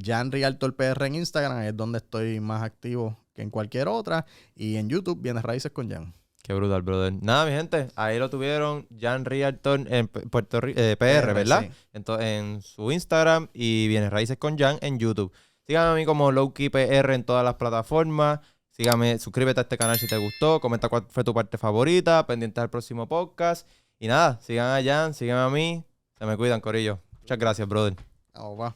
Jan Rialtor PR en Instagram es donde estoy más activo que en cualquier otra, y en YouTube Bienes Raíces con Jan. Qué brutal, brother. Nada, mi gente, ahí lo tuvieron, Jan Rialtor en Puerto Rico, PR, ¿verdad? Sí. Entonces, en su Instagram, y Bienes Raíces con Jan en YouTube. Síganme a mí como Lowkey PR en todas las plataformas. Sígame, suscríbete a este canal si te gustó, comenta cuál fue tu parte favorita, pendiente al próximo podcast. Y nada, sigan a Jan, síganme a mí. Se me cuidan, corillo. Muchas gracias, brother. Va.